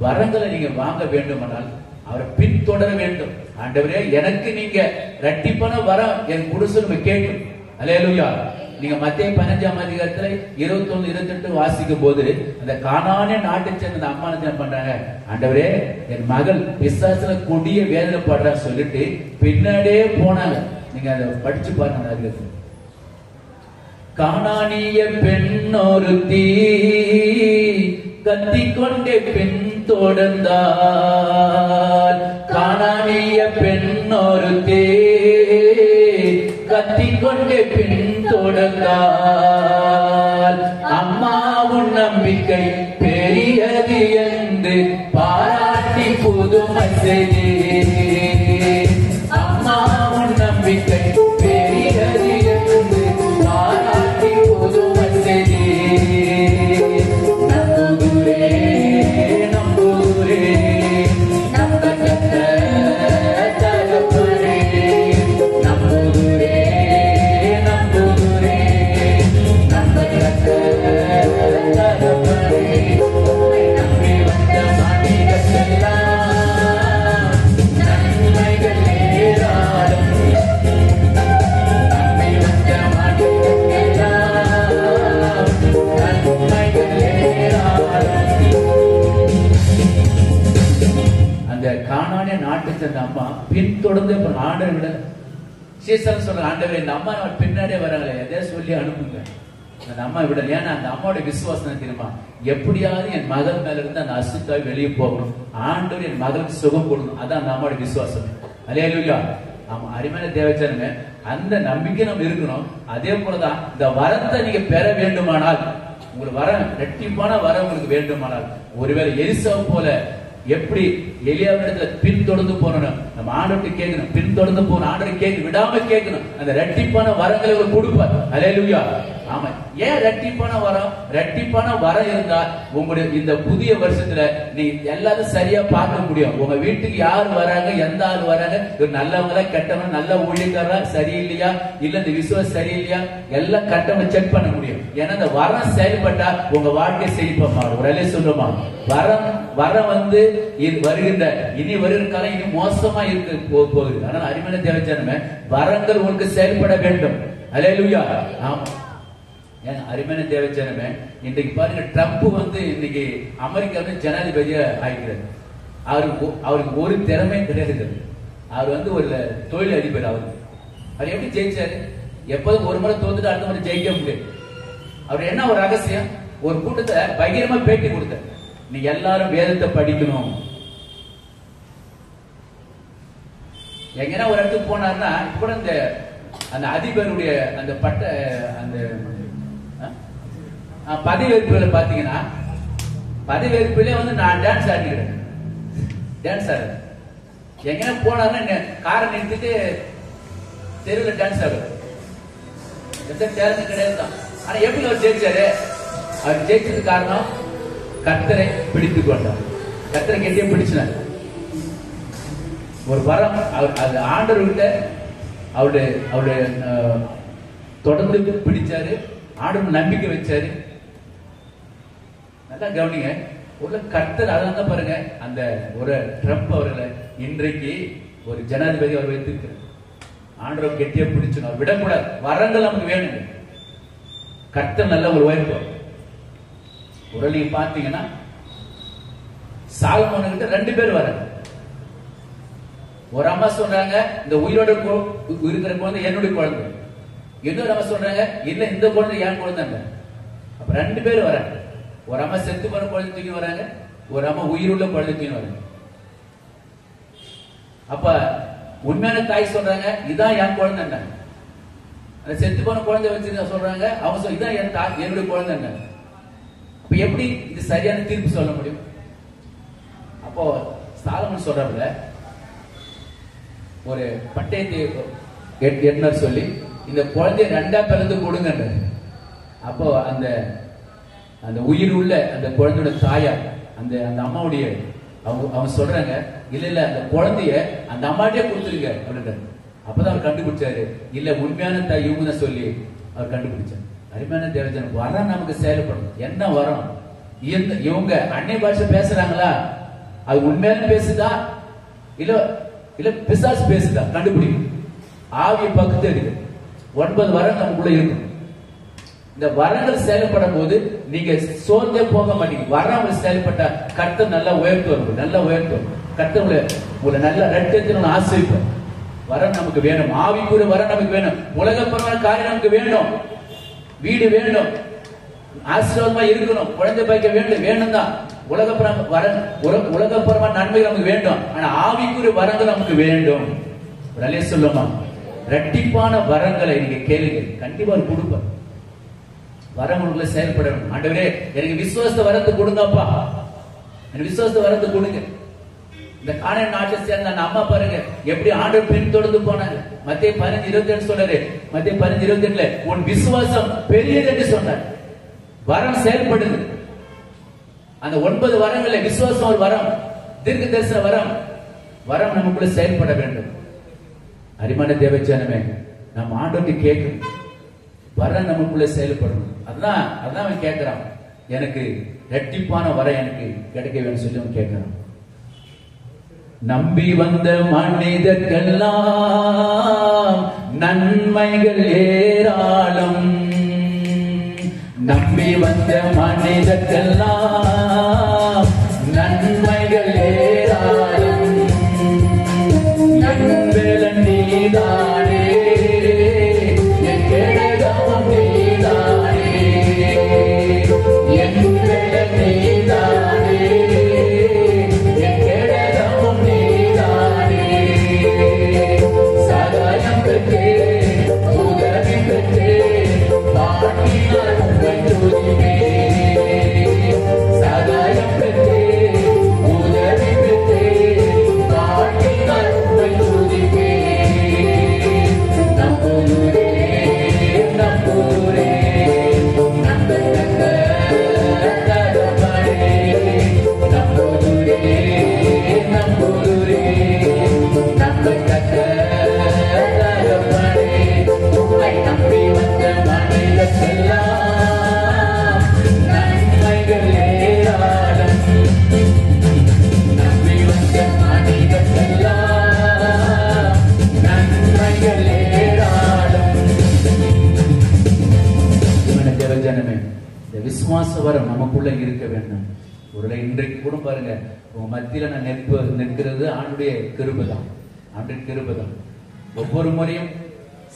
வரங்களை நீங்க வாங்க வேண்டுமானால் அவரை பின்தொடர வேண்டும். ஆண்டவரே எனக்கு நீங்க இரட்டிப்பான வரம் என் குடிசை கேட்கும். அல்லேலூயா. நீங்க மத்தேயு 15ஆம் அதிகாரத்துல 21, 28 வாசிக்கும் போது அந்த கானானிய நாட்டை சேர்ந்த அம்மா என்ன பண்றாங்க, ஆண்டவரே என் மகள் பிசாசுல கொடிய வேதனை படுறா சொல்லிட்டு பின்னாடியே போனாங்க. நீங்க அதை படிச்சு பாருங்க. கானானிய பெண்ணொருத்தி கத்திக்கொண்டே பின் தொடர்ந்தார். கானானிய பெண்ணொருத்தி கத்திக்கொண்டே பின் தொடர்ந்தார். அம்மாவும் நம்பிக்கை பெரியது என்று பாராட்டி புதுமை செய்தி. அம்மாவும் நம்பிக்கை பெரியது என்று பாராட்டி புதுமை செய்தி. நம்புகிறே நம்புகிறே நம்பத்தக்க தகப்பனே. நம்புகிறே நம்புகிறே நம்பத்தக்க தகப்பனே. நம்பி வந்த மனிதர்களெல்லாம் நன்மைகள் ஏராளம். நம்பி வந்த மனிதர்களெல்லாம் நன்மைகள் ஏராளம். அந்த கானானிய நாட்டை சேர்ந்த அம்மா பின்தொடர்ந்து ஆண்டவர் விட சீசன் சொல்ற, ஆண்டவர் இந்த அம்மா நம்ம பின்னாடியே வராங்களே, எதையோ சொல்லி அனுப்புங்க. அந்த அம்மா விட, ஏன்னா அந்த அம்மாவோட விசுவாசம் தெரியுமா, எப்படியாவது என் மகள் மேல இருந்து அந்த அசுத்தாய் வெளியே போகணும், ஆண்டவர் என் மகளுக்கு சுகம் கொடுக்கணும். அதான் அந்த அம்மாவோட விசுவாசம். அல்லேலூயா. ஆமா, அருமையான தேவச்சனமே, அந்த நம்பிக்கை நம்ம இருக்கணும். அதே போலதான் இந்த வரத்தை நீங்க பெற வேண்டுமானால், உங்களுக்கு வர இரட்டிப்பான வரம் உங்களுக்கு வேண்டுமானால், ஒருவேளை எலிசாவை போல எப்படி எலியாவிடத்துல பின்தொடர்ந்து போறோம், நம்ம ஆண்டவர்கிட்ட கேட்கணும். பின்தொடர்ந்து போகணும், ஆண்டவர் கேட்க விடாம கேட்கணும். அந்த இரட்டிப்பான வரங்களை அவர் கொடுப்பார். அல்லேலூயா. ஆமா, ஏன் இரட்டிப்பான வரம்? இரட்டிப்பான வரம் இருந்தா உங்களுடைய இந்த புதிய வருஷத்துல நீங்க எல்லாரும் சரியா பார்க்க முடியும். உங்க வீட்டுக்கு யார் வராங்க, எந்த ஆள் வராங்க, இவர் நல்லவங்களா கெட்டவங்க, நல்ல ஊழியக்காரா, சரியில்லையா, இல்ல இந்த விசுவாசம் சரியில்லையா, எல்லாம் கட்டவங்க செக் பண்ண முடியும். ஏன்னா இந்த வரம் செயல்பட்டா உங்க வாழ்க்கை செழிப்பா ஒரு அலே சொல்றோமா. வரம் வந்து வருகின்ற இனி வருகிற காலம் இனி மோசமா இருக்கு போகுது. ஆனால் அருமையான தேவச்சனமே, வரங்கள் உங்களுக்கு செயல்பட வேண்டும். அல்லேலூயா. ஆமா, அருமையான தேவச்சனமே, இன்றைக்கு பாருங்க, ட்ரம்ப் வந்து இன்னைக்கு அமெரிக்காவில் ஜனாதிபதியா ஆகிக்கிறார். அவருக்கு ஒரு திறமை கிடையாது. அவர் வந்து ஒரு தொழில் அதிபர். அவர் எப்படி ஜெயிச்சாரு? எப்போதும் ஒரு முறை தோத்துட்டு அடுத்த முறை ஜெயிக்க முடியாது. அவர் என்ன ஒரு ரகசியம், ஒரு கூட்டத்தை பகிரமா பேட்டி கொடுத்தார், நீங்க எல்லாரும் வேதத்தை படிக்கணும். எங்கன்னா ஒரு இடத்துக்கு போனார்னா கூட அந்த அதிபருடைய அந்த பட்ட அந்த பதவியேற்புல பாத்தீங்கன்னா பதவியேற்பிலே வந்து நான் டான்ஸ் ஆடிக்கிறேன். டான்ஸ் ஆடுறேன். எங்கன்னா போனாருன்னா காரை நிறுத்திட்டு தெருவில் டான்ஸ் ஆடுறேன். எந்த டேலண்ட் கிடையாது தான். ஆனா எப்படி அவர் ஜெயிச்சாரு? அவர் ஜெயிச்சது காரணம் கர்த்தரை பிடித்து கொண்டார். கர்த்தரை கெட்டிய பிடிச்சினார். ஒரு வரம் அது ஆண்டவர்கிட்ட அவருடைய தொடர்ந்து பிடிச்சாரு. ஆண்டவர் நம்பிக்கை வச்சாரு. நல்லா கவனிங்க. ஒரு கர்த்தர் அதான் பாருங்க, அந்த ஒரு ட்ரம்ப் அவர்களை இன்றைக்கு ஒரு ஜனாதிபதி அவர் வைத்திருக்கிறார். ஆண்டவர் கெட்டியா பிடிச்சணும், விடக்கூடாது. வரங்கள் நமக்கு வேணுங்க. கர்த்தர் நல்ல ஒரு வாய்ப்பு. ஒரு நீங்க பாத்தீங்கன்னா சாலமோன் கிட்ட 2 பேர் வராங்க. ஒரு அம்மா சொல்றாங்க, இந்த உயிரோட இருக்கிற குழந்தை என்னுடைய குழந்தை. இன்னொரு அம்மா சொல்றாங்க, இல்ல இந்த குழந்தை என் குழந்தை. அப்ப 2 பேர் வராங்க. ஒரு அம்மா செத்து போற குழந்தை தூக்கி வராங்க, ஒரு அம்மா உயிருள்ள குழந்தை தூக்கி வராங்க. அப்ப உண்மையான தாய் சொல்றாங்க, இதான் என் குழந்தை. அந்த செத்து போன குழந்தை வச்சு சொல்றாங்க, அவங்க இதான் என்னுடைய குழந்தை. அப்ப எப்படி இது சரியான தீர்ப்பு சொல்ல முடியும்? அப்போ சாலமன் சொல்றதுல ஒரு பட்டயத்தை எட்னர் சொல்லி இந்த குழந்தைய 2ஆ பிறந்து கொடுங்க. அப்போ அந்த உயிர் உள்ள அந்த குழந்தையோட தாயார் அந்த அம்மாவுடைய அவங்க சொல்றாங்க, இல்ல அந்த குழந்தைய அந்த அம்மாட்டே கொடுத்துருங்க அப்படின்றாரு. அப்பதான் அவர் கண்டுபிடிச்சாரு, இல்ல உண்மையான தாய் இவங்க தான் சொல்லி அவர் கண்டுபிடிச்சார். அருமையான தேவஜனம், வரம் நமக்கு செயல்படும். என்ன வரம்? இவங்க அன்னை பாஷை பேசுறாங்களா? அது உண்மையான பேசுதா இல்ல பிசாசு பேசுதா? கண்டுபிடிக்கும். ஆவியை பக்கத்து இருக்கு. 9 வரங்கள் நமக்குள்ள இருக்கும். இந்த வரங்கள் செயல்படும் போது நீங்க சோர்ந்தே போக மாட்டீங்க. வரங்கள் செயல்பட்ட கர்த்தர் நல்லா உயர்த்துவார், நல்லா உயர்த்துவார். கர்த்தர் உங்களை நல்ல ரத்தத்தின் ஆசிரிப்பார். வரம் நமக்கு வேணும். ஆவிக்குரிய வரம் நமக்கு வேணும். உலகப்பரமான காரியம் நமக்கு வேணும். வீடு வேணும், ஆசீர்வாதமா இருக்கணும், குழந்தை பாய்க்க வேணும் தான். உலகப்பரமான நன்மை நமக்கு வேண்டும். ஆனா ஆவிக்குரிய வரங்கள் நமக்கு வேண்டும். சொல்லுமா, இரட்டிப்பான வரங்களை நீங்க கேளுங்க, கண்டிப்பா கொடுப்பார். வரம் உங்களை செயல்பட வேண்டும். ஆண்டவரே எனக்கு விசுவாச வரத்தை கொடுங்கப்பா, எனக்கு விசுவாச வரத்தை கொடுங்க. இந்த கானான் நாட்டை சேர்ந்த அந்த அம்மா பாருங்க எப்படி ஆண்டவர் பின் தொடர்ந்து போனாங்க. மத்தேயு 15:28 சொல்றாரு. மத்தேயு 15:28 உன் விசுவாசம் பெரியது என்று சொன்னார். வரம் செயல்படுது. அந்த 9 வரங்கள்ல விசுவாசம் ஒரு வரம், தீர்க்க தரிசன வரம் நமக்குள்ள செயல்பட வேண்டும். அருமையான தேவஜனமே, நம்ம ஆண்டவர்கிட்ட கேட்கணும், வரம் நமக்குள்ள செயல்படணும். அதான் அவன் கேட்கிறான், எனக்கு இரட்டிப்பான வரம் எனக்கு கிடைக்க வேண்டும் சொல்லி அவன் கேட்கிறான். நம்பி வந்த மனிதர்க்கெல்லாம் நன்மைகள் ஏராளம். நம்பி வந்த மனிதர்க்கெல்லாம் நன்மைகள் ஏராளம். என் வேலன் நீதானே, என் கேடகம் நீதானே, என் வேலன் நீதானே, என் கேடகம் நீதானே. சகாயம் பெற்றே, உதவி பெற்றே, பாட்டினார் உங்கள் துதிப்பே. சகாயம் பெற்றே, உதவி பெற்றே, பாட்டினார் உங்கள் துதிப்பே. நம்புகிறே, நம்புகிறே, நம்பத்தக்க தகப்பனே. நம்புகிறே, நம்புகிறே, நம்பத்தக்க தகப்பனே. உம்மை நம்பி வந்த மனிதர்க்கெல்லாம் நன்மைகள் ஏராளம். நம்பி வந்த மனிதர்க்கெல்லாம் நன்மைகள் ஏராளம். தேவஜனமே, இந்த விசுவாச வரம் நமக்குள்ள இருக்க வேண்டும். ஒருவேளை இன்றைக்கு கூட பாருங்க, உங்க மத்தியில நான் நிற்கிறது ஆண்டுடைய கிருபைதான், ஆண்டுடைய கிருபைதான். ஒவ்வொரு முறையும்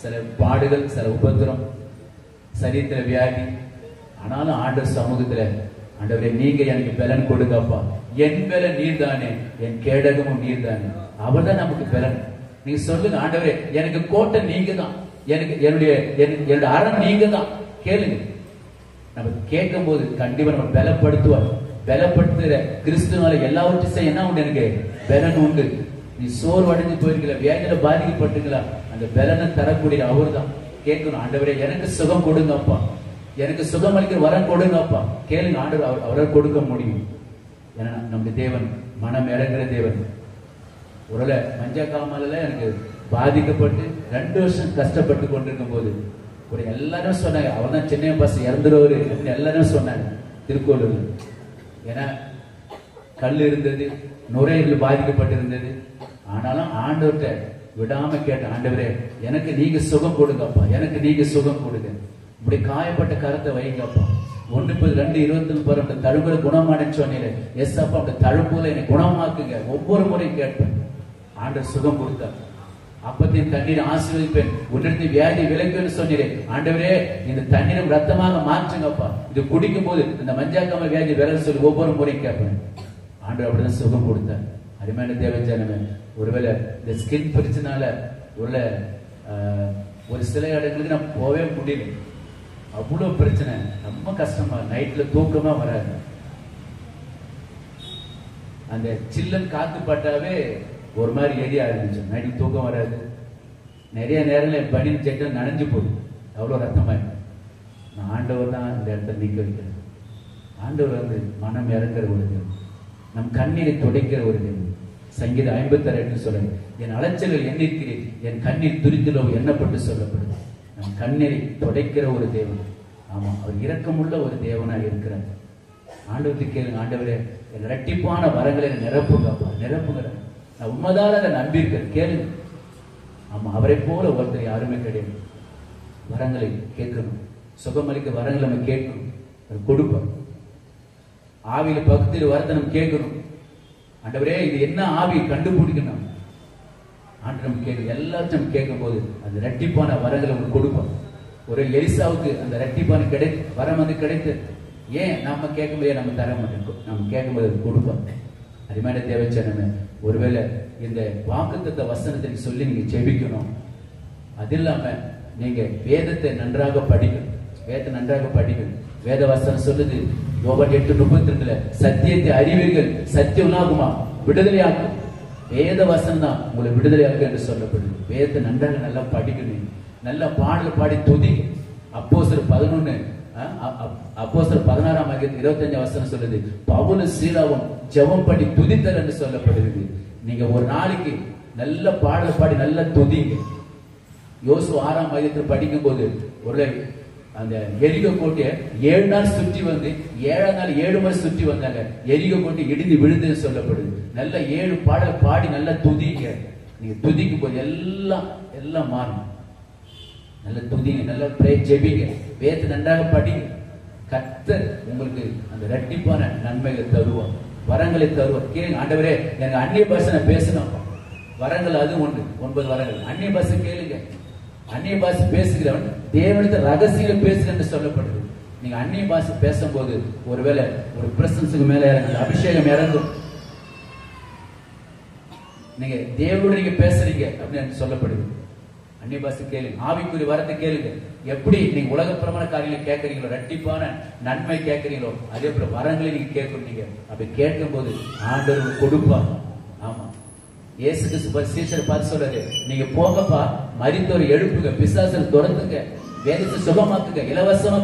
சில பாடுகள், சில உபத்திரம், சரீரத்துல வியாதி, ஆனாலும் ஆண்டவர் சமூகத்துல, ஆண்டவரே நீங்க எனக்கு பலன் கொடுங்கப்பா. என் பலன் நீர்தானே, என் கேடகமும் நீர்தானே. அவர் தான் நமக்கு பலன். நீங்க சொல்லுங்க, ஆண்டவரே எனக்கு கோட்டை நீங்க தான், எனக்கு என்னுடைய அரண் நீங்க தான். கேளுங்க, நம்ம கேட்கும் போது கண்டிப்பா நம்ம பலப்படுத்துவார். பலப்படுத்துகிற கிறிஸ்துனால எல்லாவற்றையும் செய்ய என்ன உண்டு? எனக்கு பலன் உண்டு. நீ சோர்வடைஞ்சு போயிருக்கல, வியாதியில பாதிக்கப்பட்டிருக்கல, அந்த பலனை தரக்கூடிய அவர் தான். கேட்கணும், ஆண்டவரே எனக்கு சுகம் கொடுங்கப்பா, எனக்கு சுகம் அளிக்கிற வரம் கொடுங்கப்பா. கேளுங்க, ஆண்டவர் அவரால் கொடுக்க முடியும். ஏன்னா நம்முடைய தேவன் மனம் இறங்குற தேவன். ஒருவேளை மஞ்சள் காமால எனக்கு பாதிக்கப்பட்டு 2 வருஷம் கஷ்டப்பட்டு கொண்டிருக்கும் போது ஒரு எல்லாரும் சொன்னாங்க, அவர் தான் சென்னை பஸ் இறந்துருவாரு அப்படின்னு எல்லாரும் சொன்னாங்க திருக்கோளூர். ஏன்னா கல் இருந்தது, நுரையீரல் பாதிக்கப்பட்டிருந்தது. ஆனாலும் ஆண்டவர்கிட்ட விடாம கேட்ட, ஆண்டவரே எனக்கு நீங்க சுகம் கொடுங்கப்பா, எனக்கு நீங்க சுகம் கொடுங்க, இப்படி காயப்பட்ட கரத்தை வைங்கப்பா. 1:2:20 தழும்புல குணமானு சொன்னீங்க. எஸ் அப்பா, அந்த தழும்புல என்னை குணமாக்குங்க. ஒவ்வொரு முறையும் கேட்பேன், ஆண்டவர் சுகம் கொடுத்தார். அப்பத்தையும் தண்ணீர் ஆசீர்வதிப்பேன், உன்னிடத்து வியாதி விலக்குன்னு சொன்னீரே, ஆண்டவரே இந்த தண்ணீரும் ரத்தமாக மாற்றுங்கப்பா, இது குடிக்கும் போது இந்த மஞ்சாக்காம வியாதி விலக சொல்லி ஒவ்வொரு முறையும் கேட்பேன். ஆண்டவர் அப்படிதான் சுகம் கொடுத்தார். அருமையான தேவஜனமே, ஒருவேளை இந்த ஸ்கின் பிரச்சனால ஒரு சில இடங்களுக்கு நான் போவே முடியல, அவ்வளவு பிரச்சனை, ரொம்ப கஷ்டமா, நைட்ல தூக்கமா வராது. அந்த சில்லன் காத்து பட்டாவே ஒரு மாதிரி எரிய ஆரம்பிச்சு, நைட்ல தூக்கம் வராது. நிறைய நேரங்கள் பனின் ஜெட்டில் நனைஞ்சு போகுது, அவ்வளோ ரத்தமாயிடும். நான் ஆண்டவர் தான் இந்த இடத்துல நிற்க வைக்கிறேன். ஆண்டவர் வந்து மனம் இறங்குற ஒரு தேவன், நம் கண்ணீரை துடைக்கிற ஒரு தேவன். சங்கீதம் 56 சொல்லுங்க, என் அலைச்சல்கள் எண்ணிருக்கிறேன், என் கண்ணீர் துரித்திலோ எண்ணப்பட்டு சொல்லப்படுது. நம் கண்ணீரை துடைக்கிற ஒரு தேவன். ஆமா, அவர் இரக்கமுள்ள ஒரு தேவனாக இருக்கிறார். ஆண்டவருக்கு கேளுங்க, ஆண்டவரே என் இரட்டிப்பான வரங்களை நிரப்புங்கப்பா, நிரப்புங்கிற. நான் உண்மைதான் அதை நம்பியிருக்கிறேன், கேளுங்க. ஆமா, அவரை போல ஒருத்தர் யாருமே கிடையாது. வரங்களை கேட்கணும், சுகமளிக்க வரங்களை நம்ம கேட்கணும், அது கொடுப்போம். ஆவியில பக்தியில் வரத்தை நம்ம கேட்கணும். ஆண்டவரே இது என்ன ஆவி கண்டுபிடிக்கணும், ஆண்டு நம்ம கேட்க, எல்லாத்தையும் கேட்கும் போது அந்த இரட்டிப்பான வரங்களை உங்களுக்கு கொடுப்போம். ஒரு எலிசாவுக்கு அந்த இரட்டிப்பான வரம் வந்து கிடைத்து, ஏன் நம்ம கேட்கும்போது நம்ம தர மாட்டோம், நம்ம கேட்கும்போது அது கொடுப்போம். அருமையான தேவச்சனமே, ஒருவேளை இந்த வாக்குத்தத்த வசனத்தை சொல்லி நீங்க ஜெபிக்கணும். அது இல்லாம நீங்க வேதத்தை நன்றாக படிக்கணும், வேதத்தை நன்றாக படிக்கணும். வேத வசனம் சொல்லுது யோவான் 8:32, சத்தியத்தை அறிவீர்கள், சத்தியம் ஆகுமா விடுதலையாக்கும். வேத வசனம் தான் உங்களை விடுதலையாக்கும் என்று சொல்லப்படுது. வேதத்தை நன்றாக நல்லா படிக்கணும், நல்ல பாடல் பாடி துதி. அப்போஸ்தலர் 11 அப்போஸ்தலர் 16:25 சொல்லுது, பவுலும் சீலாவும் ஜெபம் பண்ணி துதித்தல் என்று சொல்லப்படுகிறது. நீங்க ஒரு நாளைக்கு நல்ல பாடல் பாடி நல்ல துதிங்க. யோசுவா 6 படிக்கும் போது ஒரு அந்த எரிகோ கோட்டையை 7 நாள் சுற்றி வந்து 7ஆம் நாள் 7 முறை சுற்றி வந்தாங்க. எரிகோ கோட்டை இடிந்து விழுந்து சொல்லப்படுது. நல்ல 7 பாடல் பாடி நல்ல துதிங்க. நீங்க துதிக்கும் போது எல்லாம் மாறும். நல்ல துதிங்க, நல்ல ஜெபிங்க, வேதத்தை நன்றாக படிங்க. கர்த்தர் உங்களுக்கு அந்த இரட்டிப்பான நன்மைகளை தருவார், வரங்களை தருவார். கேளுங்க, ஆண்டவரே எனக்கு அந்நிய பாஷை பேசணும், வரங்கள் அது உண்டு, 9 வரங்கள். அந்நிய பாஷை கேளுங்க. அந்நிய பாஷை பேசுகிறவன் தேவனிடத்தை ரகசியம் பேசுகிறேன் சொல்லப்படுது. நீங்க அந்நிய பாஷை பேசும்போது ஒருவேளை ஒரு பிரசன்ஸுக்கு மேல இறங்கும், அபிஷேகம் இறங்கும். நீங்க தேவனோட நீங்க பேசுறீங்க அப்படின்னு சொல்லப்படுது. அந்நிய பாஷை கேளுங்க, ஆவிக்குரிய வரத்தை கேளுங்க. எப்படி நீங்க உலகப்பிரமான காரியங்களை கேட்கறீங்களோ, இரட்டிப்பான நன்மை கேட்கறீங்களோ, அதே போல வரங்களை நீங்க கேட்கணும். நீங்க அப்படி கேட்கும் போது ஆண்டவர் கொடுப்பார். ஆமா, இயேசு கிறிஸ்து சீஷரை பார்த்து சொல்றாரு, நீங்க போங்கப்பா, மரித்தோரை எழுப்புங்க, பிசாசை துரத்துங்க, வேதத்தை சுகமாக்குங்க, இலவசமா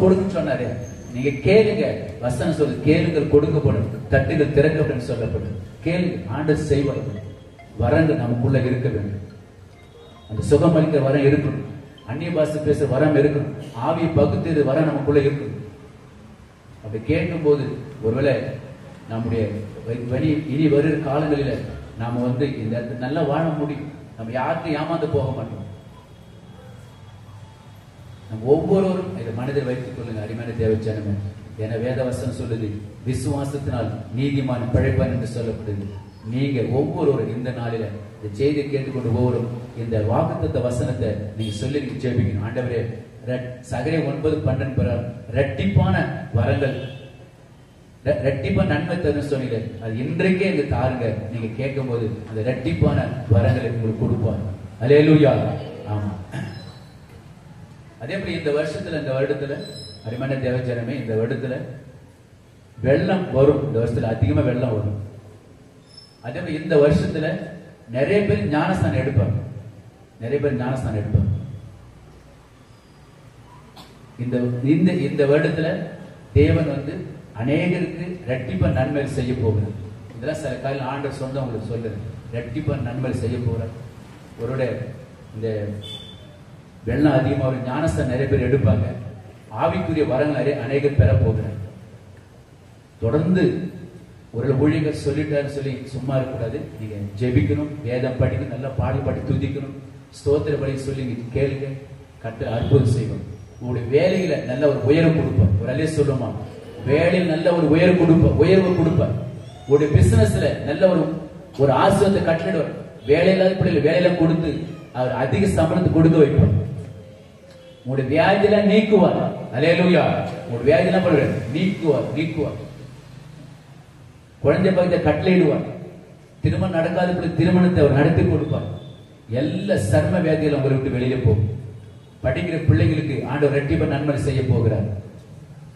கொடுக்குன்னு சொன்னாரு. நீங்க கேளுங்க, வசனம் சொல்லு, கேளுங்கள் கொடுக்கப்படும், தட்டுகள் திறக்கப்படும் சொல்லப்படும். கேளுங்க, ஆண்டவர் செய்வார். வரங்கள் நமக்குள்ள இருக்க வேண்டும். அந்த சுகம் அளிக்கிற வரம் இருக்கணும், அந்நிய பாஷை பேசுற வரம் இருக்கணும், ஆவியை பகுத்து வரம் நமக்குள்ள இருக்கணும். அப்படி கேட்கும் போது ஒருவேளை நம்முடைய இனி வருகிற காலங்களில நாம வந்து இந்த நல்லா வாழ முடியும். நம்ம யாருக்கும் ஏமாந்து போக மாட்டோம். நம்ம ஒவ்வொருவரும் இதை மனதில் வைத்துக் கொள்ளுங்க. அருமையான தேவஜனமே, என வேதவசனம் சொல்லுது, விசுவாசத்தினால் நீதிமான் பிழைப்பான் என்று சொல்லப்படுது. நீங்க ஒவ்வொருவரும் இந்த நாளில இந்த செய்தியை கேட்டுக்கொண்டு ஒவ்வொருவரும் இந்த வாக்குத்தத்த வசனத்தை நீங்க சொல்லி நீங்க ஜெபிக்கணும். ஆண்டவரே, சகரியா 9:12 இரட்டிப்பான வரங்கள், இரட்டிப்பான நன்மை தரும் சொன்னீங்க, அது இன்றைக்கே இங்க தாருங்க. நீங்க கேட்கும் போது அந்த இரட்டிப்பான வரங்களை உங்களுக்கு கொடுப்பார். அல்லேலூயா. ஆமா, அதே போல இந்த வருடத்துல அருமையான தேவஜனமே, இந்த வருடத்துல வெள்ளம் வரும். இந்த வருஷத்துல அதிகமா வெள்ளம் வரும். அதே மாதிரி இந்த வருஷத்துல நிறைய பேர் ஞானஸ்தானம் எடுப்பாங்க. நிறைய பேர் ஞானஸ்தானம் எடுப்பாங்க. இந்த வருடத்துல தேவன் வந்து அநேகருக்கு ரெட்டிப்பா நன்மை செய்ய போகிறார். இதெல்லாம் சில காலையில் ஆண்டவர் சொந்த உங்களுக்கு சொல்லுறேன். ரெட்டிப்பா நன்மை செய்ய போறார். ஒருடைய இந்த வெள்ளம் அதிகமாக ஒரு ஞானஸ்தானம் நிறைய பேர் எடுப்பாங்க. ஆவிக்குரிய வரங்கள் அநேகர் பெற போகிறார். தொடர்ந்து ஒரு ஊழியர்கள் சொல்லிட்டாரு சொல்லி சும்மா இருக்கக்கூடாது. நீங்க ஜெபிக்கணும், வேதம் படிக்கணும், நல்லா பாடல் பாடி துதிக்கணும், ஸ்தோத்திர படி சொல்லி கேளுங்க. கர்த்தர் அற்புதம் செய்வோம். உங்களுடைய வேலையில நல்ல ஒரு உயர்வு கொடுப்பார். ஒரு அலைய சொல்லுமா, வேலையில் நல்ல ஒரு உயர்வு கொடுப்பார். உங்களுடைய பிசினஸ்ல நல்ல ஒரு ஆசிரியத்தை கட்டளிடுவார். வேலையில்லாத பிள்ளைகள் வேலையில கொடுத்து அவர் அதிக சம்பளத்தை கொடுக்க வைப்பார். உங்களுடைய வியாதியெல்லாம் நீக்குவார். அல்லேலூயா. உங்களுடைய வியாதியெல்லாம் நீக்குவார். குழந்தை பகுதியை கட்டளையிடுவார். திருமணம் நடக்காத திருமணத்தை அவர் நடத்தி கொடுப்பார். எல்லா சர்ம வியாதிகளும் உங்களை விட்டு வெளியில போகும். படிக்கிற பிள்ளைகளுக்கு ஆண்டவர் ரெட்டிப்பா நன்மை செய்ய போகிறார்.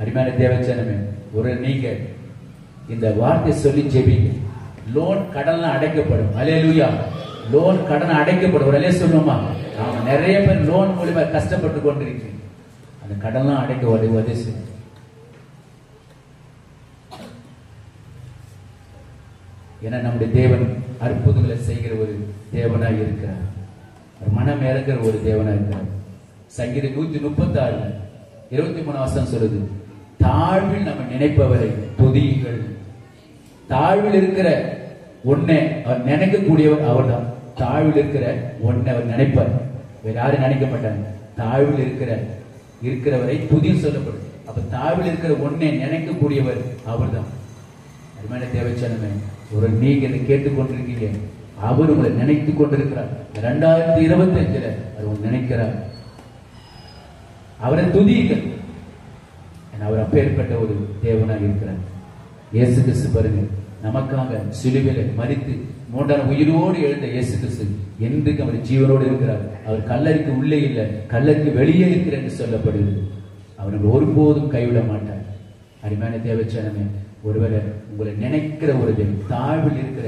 அருமையான தேவஜனமே, ஒரு நீங்க இந்த வார்த்தை சொல்லி ஜெபிங்க. லோன் கடன்லாம் அடைக்கப்படும். அல்லேலூயா. லோன் கடன் அடைக்கப்படும். ஒரு அலைய சொல்லுமா, நாம நிறைய பேர் லோன் மூலமா கஷ்டப்பட்டு கொண்டிருக்கீங்க. அந்த கடன்லாம் அடைக்க உதவி செய்யும். ஏன்னா நம்முடைய தேவன் அற்புதங்களை செய்கிற ஒரு தேவனாய் இருக்கிறார். மனம் இறங்குற ஒரு தேவனாய் இருக்கிறார். சங்கீதம் 136 23 சொல்லுது, தாழ்வில் நம்ம நினைப்பவரை துதியுங்கள். தாழ்வில் இருக்கிற ஒன்னை அவர் நினைக்கக்கூடியவர் அவர் தான். தாழ்வில் இருக்கிற ஒன்னை அவர் நினைப்பார். வேற யாரும் நினைக்க மாட்டாங்க. தாழ்வில் இருக்கிறவரை துதி சொல்லப்படும். அப்ப தாழ்வில் இருக்கிற ஒன்னை நினைக்கக்கூடியவர் அவர் தான். அருமையான தேவச்சனமே, ஒரு நீங்க கேட்டுக்கொண்டிருக்கீங்க. அவர் உங்களை நினைத்துக் கொண்டிருக்கிறார். 2025 அவர் உங்களை நினைக்கிறார். அவரை துதியுங்கள். அவர் அப்பேற்பட்ட ஒரு தேவனாக இருக்கிறார். இயேசு கிறிஸ்து பாருங்க, நமக்காக சிலுவையில மரித்து 3ஆம் உயிரோடு எழுந்த இயேசு கிறிஸ்து என்றைக்கு அவர் ஜீவனோடு இருக்கிறார். அவர் கல்லறைக்கு உள்ளே இல்லை, கல்லறைக்கு வெளியே இருக்கிறார் என்று சொல்லப்படுகிறது. அவர் ஒருபோதும் கைவிட மாட்டார். அருமையான தேவச்சனமே, ஒருவேளை உங்களை நினைக்கிற ஒரு தேவன், தாழ்வில் இருக்கிற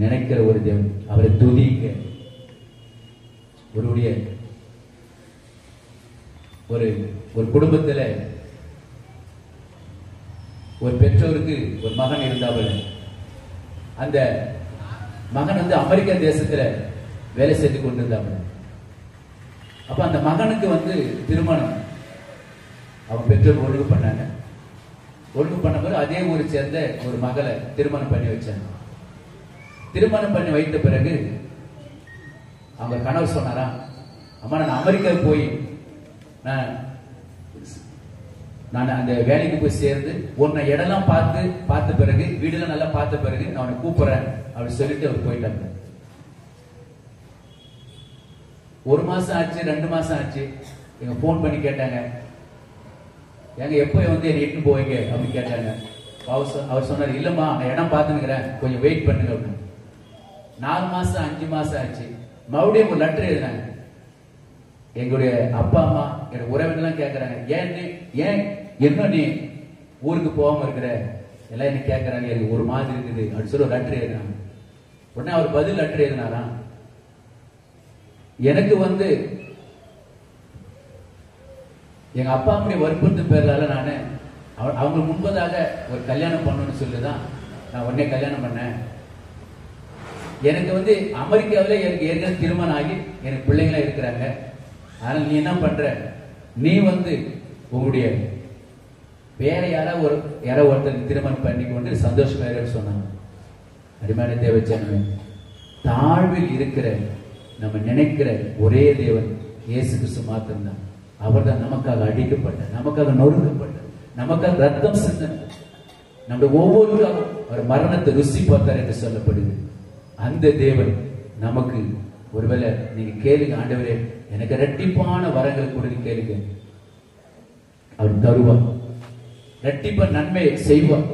நினைக்கிற ஒரு தேவன், அவரை துதிங்க. ஒரு குடும்பத்துல ஒரு பெற்றோருக்கு ஒரு மகன் இருந்தாமல், அந்த மகன் வந்து அமெரிக்க தேசத்துல வேலை செய்து கொண்டிருந்தாங்க. அப்ப அந்த மகனுக்கு வந்து திருமணம் அவங்க பெற்றோர் ஒழுங்கு பண்ணாங்க. ஒழுங்கு பண்ண பிறகு அதே ஊரை சேர்ந்த ஒரு மகளை திருமணம் பண்ணி வச்சாங்க. திருமணம் பண்ணி வைத்த பிறகு அவங்க கணவர் சொன்னாரா, அம்மா நான் அமெரிக்காவுக்கு போய் நான் அந்த வேலைக்கு போய் சேர்ந்து உன்னை இடம்லாம் பார்த்த பிறகு, வீடுலாம் நல்லா பார்த்த பிறகு நான் அவனை கூப்பிடுறேன் அப்படின்னு சொல்லிட்டு அவர் போயிட்டாங்க. 1 மாசம் ஆச்சு, 2 மாசம் ஆச்சு. எங்க போன் பண்ணி கேட்டாங்க, எங்க எப்போ வந்து என்னை இட்டு போவீங்க அப்படின்னு கேட்டாங்க. அவர் சொன்னார், இல்லம்மா நான் இடம் பார்த்துக்கிறேன், கொஞ்சம் வெயிட் பண்ணுங்க அப்படின்னு. 4 மாசம் 5 மாசம் ஆச்சு. மறுபடியும் ஒரு லெட்டர் எழுதினாங்க. எங்களுடைய அப்பா அம்மா என்னோட உறவினர்லாம் கேட்கறாங்க, ஏன் இன்னும் நீ ஊருக்கு போகாம இருக்கிற, எல்லாம் என்ன கேட்கறாங்க, எனக்கு ஒரு மாதிரி இருக்குது அப்படின்னு சொல்லி ஒரு லெட்டர் எழுதினாங்க. உடனே அவர் பதில் லெட்டர் எழுதினாராம், எனக்கு வந்து எங்க அப்பா அம்மா வற்புறுத்து பேர்லால நான் அவங்க முன்பதாக ஒரு கல்யாணம் பண்ணணும்னு சொல்லிதான் நான் உடனே கல்யாணம் பண்ணேன். எனக்கு வந்து அமெரிக்காவில எனக்கு ஏற்கனவே திருமணம் ஆகி எனக்கு பிள்ளைங்களா இருக்கிறாங்க. அதனால நீ என்ன பண்ற, நீ வந்து உங்களுடைய வேற யாரோ ஒருத்தர் திருமணம் பண்ணி கொண்டு சந்தோஷமா சொன்னாங்க. அருமையான தேவஜனமே, தாழ்வில் இருக்கிற நம்ம நினைக்கிற ஒரே தேவன் இயேசு கிறிஸ்து மாத்திரம்தான். அவர் தான் நமக்காக அடிக்கப்பட்ட, நமக்காக நொறுக்கப்பட்ட, நமக்காக ரத்தம் சிந்தன, நம்முடைய ஒவ்வொருவரும் அவர் மரணத்தை ருசி பார்த்தார் என்று சொல்லப்படுது. அந்த தேவன் நமக்கு, ஒருவேளை நீங்க கேளுங்க, ஆண்டவரே எனக்கு இரட்டிப்பான வரங்கள் கொடுங்க கேளுங்க, அவர் தருவார். இரட்டிப்ப நன்மை செய்வார்.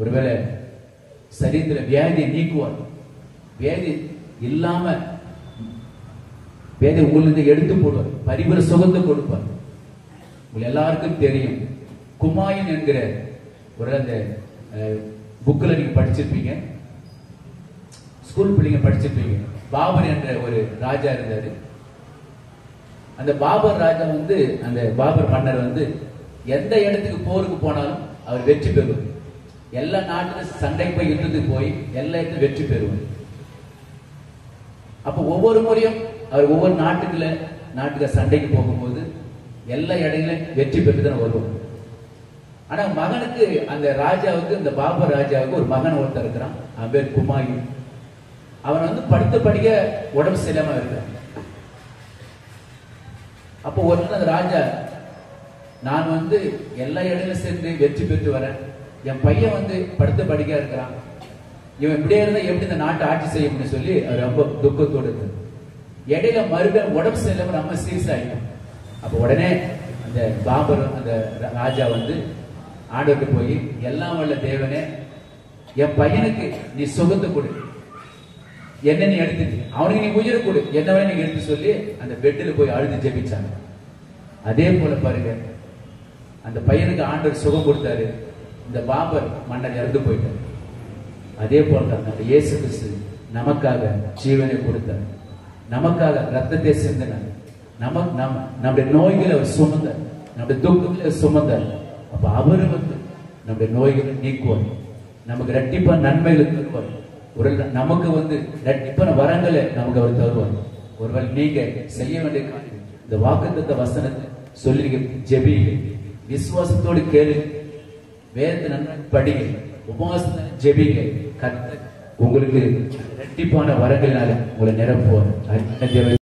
ஒருவேளை சரீரத்தில் வியாதியை நீக்குவார். வியாதி இல்லாம வேதை உங்களுக்கு எடுத்து போடுவார். பரிபூரண சுகத்தை கொடுப்பார். உங்களுக்கு எல்லாருக்கும் தெரியும், குமாயின் என்கிற ஒரு அந்த புக்ல நீங்க படிச்சிருப்பீங்க, ஸ்கூல் பிள்ளைங்க படிச்சிருப்பீங்க. பாபர் என்ற ஒரு ராஜா இருந்தாரு. அந்த பாபர் ராஜா வந்து, அந்த பாபர் மன்னர் வந்து எந்த இடத்துக்கு போருக்கு போனாலும் அவர் வெற்றி பெறுவார். எல்லா நாட்டிலும் சண்டைக்கு போய் யுத்தத்துக்கு போய் எல்லா இடத்துலையும் வெற்றி பெறுவார். அப்ப ஒவ்வொரு முறையும் அவர் ஒவ்வொரு நாட்டுக்கு சண்டைக்கு போகும்போது எல்லா இடங்களையும் வெற்றி பெற்று தான் வருவார். ஆனா மகனுக்கு, அந்த ராஜாவுக்கு, இந்த பாபர் ராஜாவுக்கு ஒரு மகன் ஒருத்தர் இருக்கிறான். அவன் பேர் குமாயூன். அவன் வந்து படுத்த படிக்க உடம்பு சரியில்லாம இருக்கான். அப்போ ஒரு நாள் அந்த ராஜா, நான் வந்து எல்லா இடங்களும் சேர்ந்து வெற்றி பெற்று வரேன், என் பையன் வந்து படுத்த படிக்கா இருக்கிறான், இவன் இப்படியே இருந்தா எப்படி இந்த நாட்டை ஆட்சி செய்ய முடியும் சொல்லி அவர் ரொம்ப துக்கத்தோடு இருந்தார். இடையில மறுபடியும் உடம்பு சரியில்லாம நம்ம சீரியஸ் ஆகிட்டோம். அப்ப உடனே அந்த பாபர், அந்த ராஜா வந்து ஆண்டவர்கிட்ட போய், எல்லாம் வல்ல தேவனே, என் பையனுக்கு நீ சுகத்தை கொடு, என்ன நீ எடுத்துட்டு அவனுக்கு நீ உயிரை கொடு, என்னவே நீங்க எடுத்து சொல்லி அந்த பெட்டில் போய் அழுது ஜெபிச்சாங்க. அதே போல பாருங்க, அந்த பையனுக்கு ஆண்டவர் சுகம் கொடுத்தாரு. இந்த பாபர் மன்னர் இறந்து போயிட்டார். அதே போல தான் இயேசு கிறிஸ்து நமக்காக ஜீவனை கொடுத்தார், நமக்காக ரத்தத்தை சிந்தினார், நம்முடைய நோய்களை அவர் சுமந்தார், நம்முடைய துக்கங்களை சுமந்தார். அப்ப அவரு வந்து நம்முடைய நோய்களை நீக்குவார், நமக்கு இரட்டிப்பான நன்மைகளை தருவார், ஒரு நமக்கு வந்து இரட்டிப்பான வரங்களை நமக்கு அவர் தருவார். ஒருவேளை நீங்க செய்ய வேண்டிய காரியம், இந்த வாக்குத்தத்த வசனத்தை சொல்லி நீங்க ஜெபிங்க, விசுவாசத்தோடு கேளு, வேதத்தை நன்றாக படிங்க, உபவாசத்தை ஜெபிங்க. கர்த்தர் உங்களுக்கு இரட்டிப்பான வரங்களினால உங்களை நிரப்புவார்.